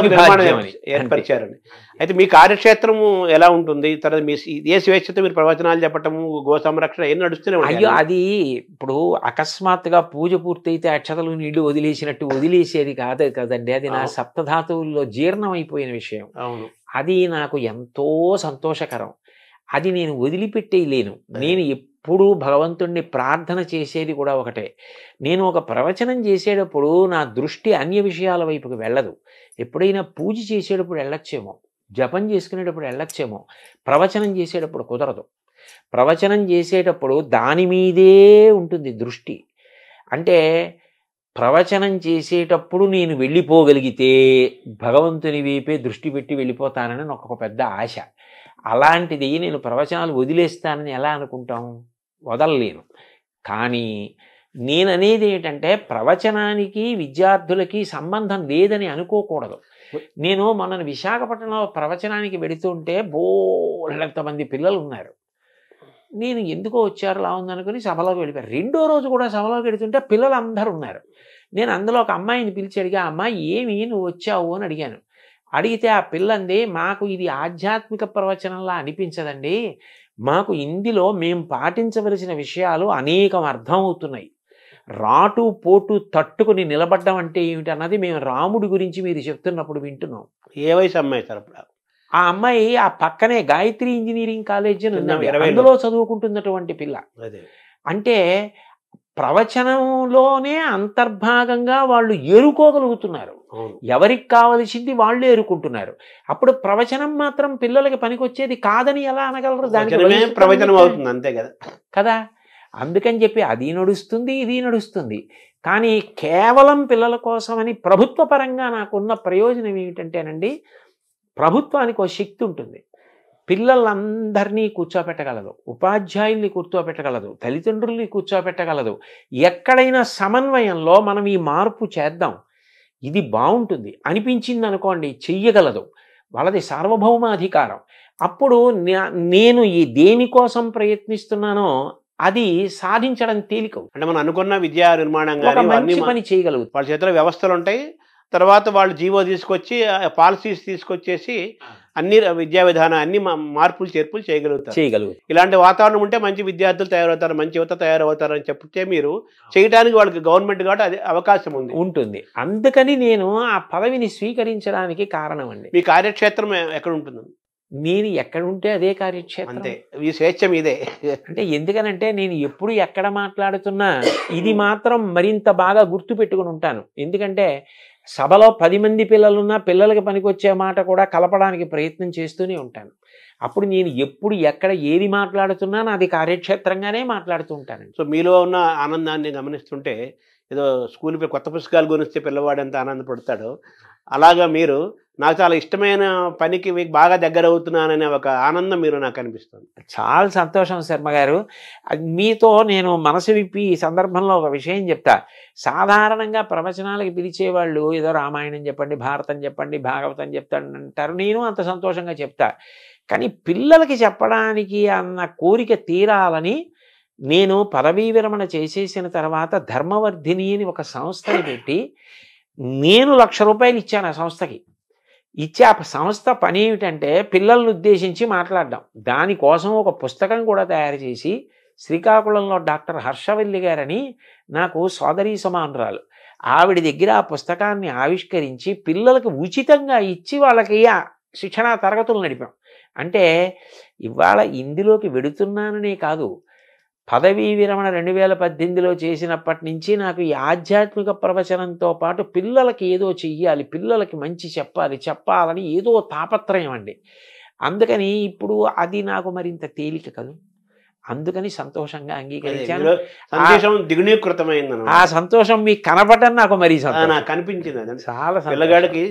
ఏర్పరిచారని. అయితే మీ కార్యక్షేత్రము ఎలా ఉంటుంది? తర్వాత మీ ఏ స్వేచ్ఛతో మీరు ప్రవచనాలు చెప్పటము, గో సంరక్షణ ఏం నడుస్తూనే ఉంటాయి. అయ్యో అది ఇప్పుడు అకస్మాత్తుగా పూజ పూర్తయితే అక్షతలు నీళ్లు వదిలేసినట్టు వదిలేసేది కాదు కదండి. అది నా సప్తధాతువుల్లో జీర్ణం అయిపోయిన విషయం. అవును, అది నాకు ఎంతో సంతోషకరం. అది నేను వదిలిపెట్టేయలేను. నేను ఎప్పుడూ భగవంతుణ్ణి ప్రార్థన చేసేది కూడా ఒకటే. నేను ఒక ప్రవచనం చేసేటప్పుడు నా దృష్టి అన్య విషయాల వైపుకి వెళ్ళదు. ఎప్పుడైనా పూజ చేసేటప్పుడు వెళ్ళొచ్చేమో, జపం చేసుకునేటప్పుడు వెళ్ళొచ్చేమో, ప్రవచనం చేసేటప్పుడు కుదరదు. ప్రవచనం చేసేటప్పుడు దాని మీదే ఉంటుంది దృష్టి. అంటే ప్రవచనం చేసేటప్పుడు నేను వెళ్ళిపోగలిగితే భగవంతుని వైపే దృష్టి పెట్టి వెళ్ళిపోతానని నాకు ఒక పెద్ద ఆశ. అలాంటిది నేను ప్రవచనాలు వదిలేస్తానని ఎలా అనుకుంటాం? వదలలేను. కానీ నేననేది ఏంటంటే ప్రవచనానికి విద్యార్థులకి సంబంధం లేదని అనుకోకూడదు. నేను మొన్న విశాఖపట్నంలో ప్రవచనానికి వెళుతుంటే బోలెంతమంది పిల్లలు ఉన్నారు. నేను ఎందుకో వచ్చారు లా ఉందనుకుని సభలోకి వెళ్ళిపోయారు. రెండో రోజు కూడా సభలోకి వెళుతుంటే పిల్లలు అందరూ ఉన్నారు. నేను అందులో ఒక అమ్మాయిని పిలిచి అడిగా, అమ్మాయి ఏమి నువ్వు వచ్చావు అని అడిగాను. అడిగితే ఆ పిల్లంది, మాకు ఇది ఆధ్యాత్మిక ప్రవచనంలా అనిపించదండి, మాకు ఇందులో మేము పాటించవలసిన విషయాలు అనేకం అర్థమవుతున్నాయి. రాటు పోటు తట్టుకుని నిలబడ్డం అంటే ఏమిటి అన్నది మేము రాముడి గురించి మీరు చెప్తున్నప్పుడు వింటున్నాం. ఏ వయసు అమ్మాయి సార్ అప్పుడు? ఆ అమ్మాయి ఆ పక్కనే గాయత్రి ఇంజనీరింగ్ కాలేజ్ అని ఉంది, అందులో చదువుకుంటున్నటువంటి పిల్ల. అంటే ప్రవచనంలోనే అంతర్భాగంగా వాళ్ళు ఏరుకోగలుగుతున్నారు. ఎవరికి కావలసింది వాళ్ళు ఏరుకుంటున్నారు. అప్పుడు ప్రవచనం మాత్రం పిల్లలకి పనికొచ్చేది కాదని ఎలా అనగలరు? దానికి ప్రవచనం అవుతుంది అంతే కదా కదా. అందుకని చెప్పి అది నడుస్తుంది, ఇది నడుస్తుంది. కానీ కేవలం పిల్లల కోసమని ప్రభుత్వ పరంగా నాకున్న ప్రయోజనం ఏమిటంటేనండి, ప్రభుత్వానికి ఒక శక్తి ఉంటుంది. పిల్లలందరినీ కూర్చోపెట్టగలదు, ఉపాధ్యాయుల్ని కూర్చోపెట్టగలదు, తల్లిదండ్రుల్ని కూర్చోపెట్టగలదు. ఎక్కడైనా సమన్వయంలో మనం ఈ మార్పు చేద్దాం, ఇది బాగుంటుంది అనిపించింది అనుకోండి, చెయ్యగలదు. వాళ్ళది సార్వభౌమాధికారం. అప్పుడు నేను ఈ దేనికోసం ప్రయత్నిస్తున్నానో అది సాధించడం తేలిక. అంటే మనం అనుకున్న విద్యా నిర్మాణం పని చేయగలదు. వాళ్ళ చేతిలో వ్యవస్థలు ఉంటాయి. తర్వాత వాళ్ళు జీవో తీసుకొచ్చి పాలసీస్ తీసుకొచ్చేసి అన్ని విద్యా విధానం అన్ని మార్పులు చేర్పులు చేయగలుగుతారు. ఇలాంటి వాతావరణం ఉంటే మంచి విద్యార్థులు తయారవుతారు, మంచి యువత తయారవుతారు అని చెప్తే మీరు చేయడానికి వాళ్ళకి గవర్నమెంట్ కాబట్టి అది అవకాశం ఉంటుంది. అందుకని నేను ఆ పదవిని స్వీకరించడానికి కారణం అండి. మీ కార్యక్షేత్రం ఎక్కడ ఉంటుంది? నేను ఎక్కడ ఉంటే అదే కార్యక్షేత్రం. అంతే, ఈ స్వేచ్ఛ మీదే. అంటే ఎందుకనంటే నేను ఎప్పుడు ఎక్కడ మాట్లాడుతున్నా ఇది మాత్రం మరింత బాగా గుర్తు పెట్టుకుని ఉంటాను. ఎందుకంటే సభలో 10 మంది పిల్లలున్నా పిల్లలకి పనికొచ్చే మాట కూడా కలపడానికి ప్రయత్నం చేస్తూనే ఉంటాను. అప్పుడు నేను ఎప్పుడు ఎక్కడ ఏది మాట్లాడుతున్నా నాది కార్యక్షేత్రంగానే మాట్లాడుతూ ఉంటాను. సో మీలో ఉన్న ఆనందాన్ని గమనిస్తుంటే ఏదో స్కూల్ కొత్త పుస్తకాలు గురించి పిల్లవాడు ఎంత ఆనందపడతాడో అలాగా మీరు నాకు చాలా ఇష్టమైన పనికి మీకు బాగా దగ్గర అవుతున్నాననే ఒక ఆనందం మీరు నాకు అనిపిస్తుంది. చాలా సంతోషం శర్మ గారు. మీతో నేను మనసు విప్పి ఈ సందర్భంలో ఒక విషయం చెప్తా. సాధారణంగా ప్రవచనాలకి పిలిచేవాళ్ళు ఏదో రామాయణం చెప్పండి, భారతం చెప్పండి, భాగవతం చెప్తాను అంటారు. నేను అంత సంతోషంగా చెప్తా. కానీ పిల్లలకి చెప్పడానికి అన్న కోరిక తీరాలని నేను పదవీ విరమణ చేసేసిన తర్వాత ధర్మవర్ధిని అని ఒక సంస్థని పెట్టి నేను ₹1,00,000 ఇచ్చాను ఆ సంస్థకి. ఇచ్చి ఆ సంస్థ పని ఏమిటంటే పిల్లలను ఉద్దేశించి మాట్లాడడం. దానికోసం ఒక పుస్తకం కూడా తయారు చేసి శ్రీకాకుళంలో డాక్టర్ హర్షవల్లి గారని నాకు సోదరీ సమానురాలు, ఆవిడ దగ్గర ఆ పుస్తకాన్ని ఆవిష్కరించి పిల్లలకు ఉచితంగా ఇచ్చి వాళ్ళకి శిక్షణా తరగతులు నడిపాం. అంటే ఇవాళ ఇందులోకి వెడుతున్నాననే కాదు, పదవీ విరమణ 2018లో చేసినప్పటి నుంచి నాకు ఈ ఆధ్యాత్మిక ప్రవచనంతో పాటు పిల్లలకి ఏదో చెయ్యాలి, పిల్లలకి మంచి చెప్పాలని ఏదో తాపత్రయం అండి. అందుకని ఇప్పుడు అది నాకు మరింత తేలిక కదు. అందుకని సంతోషంగా అంగీకరించాను. ఆ సంతోషం మీకు కనపడని నాకు మరీ నాకు కనిపించింది. చాలా పిల్లగాడికి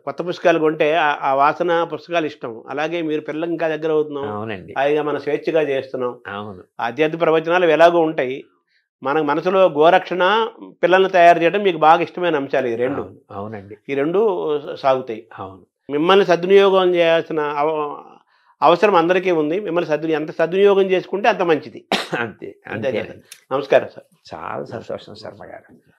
కొత్త పుస్తకాలు కొంటే ఆ వాసన పుస్తకాలు ఇష్టం. అలాగే మీరు పిల్లలకి ఇంకా దగ్గర అవుతున్నాం. అవునండి, హాయిగా మన స్వేచ్ఛగా చేస్తున్నాం. అవును, ఆధ్యాత్మిక ప్రవచనాలు ఎలాగో ఉంటాయి. మనకు మనసులో గోరక్షణ, పిల్లల్ని తయారు చేయడం మీకు బాగా ఇష్టమైన అంశాలు ఈ రెండు. అవునండి, ఈ రెండు సాగుతాయి. అవును, మిమ్మల్ని సద్వినియోగం చేయాల్సిన అవసరం అందరికీ ఉంది. మిమ్మల్ని ఎంత సద్వినియోగం చేసుకుంటే అంత మంచిది. అంతే అంతే. నమస్కారం సార్. చాలా సంతోషం శర్మ గారు.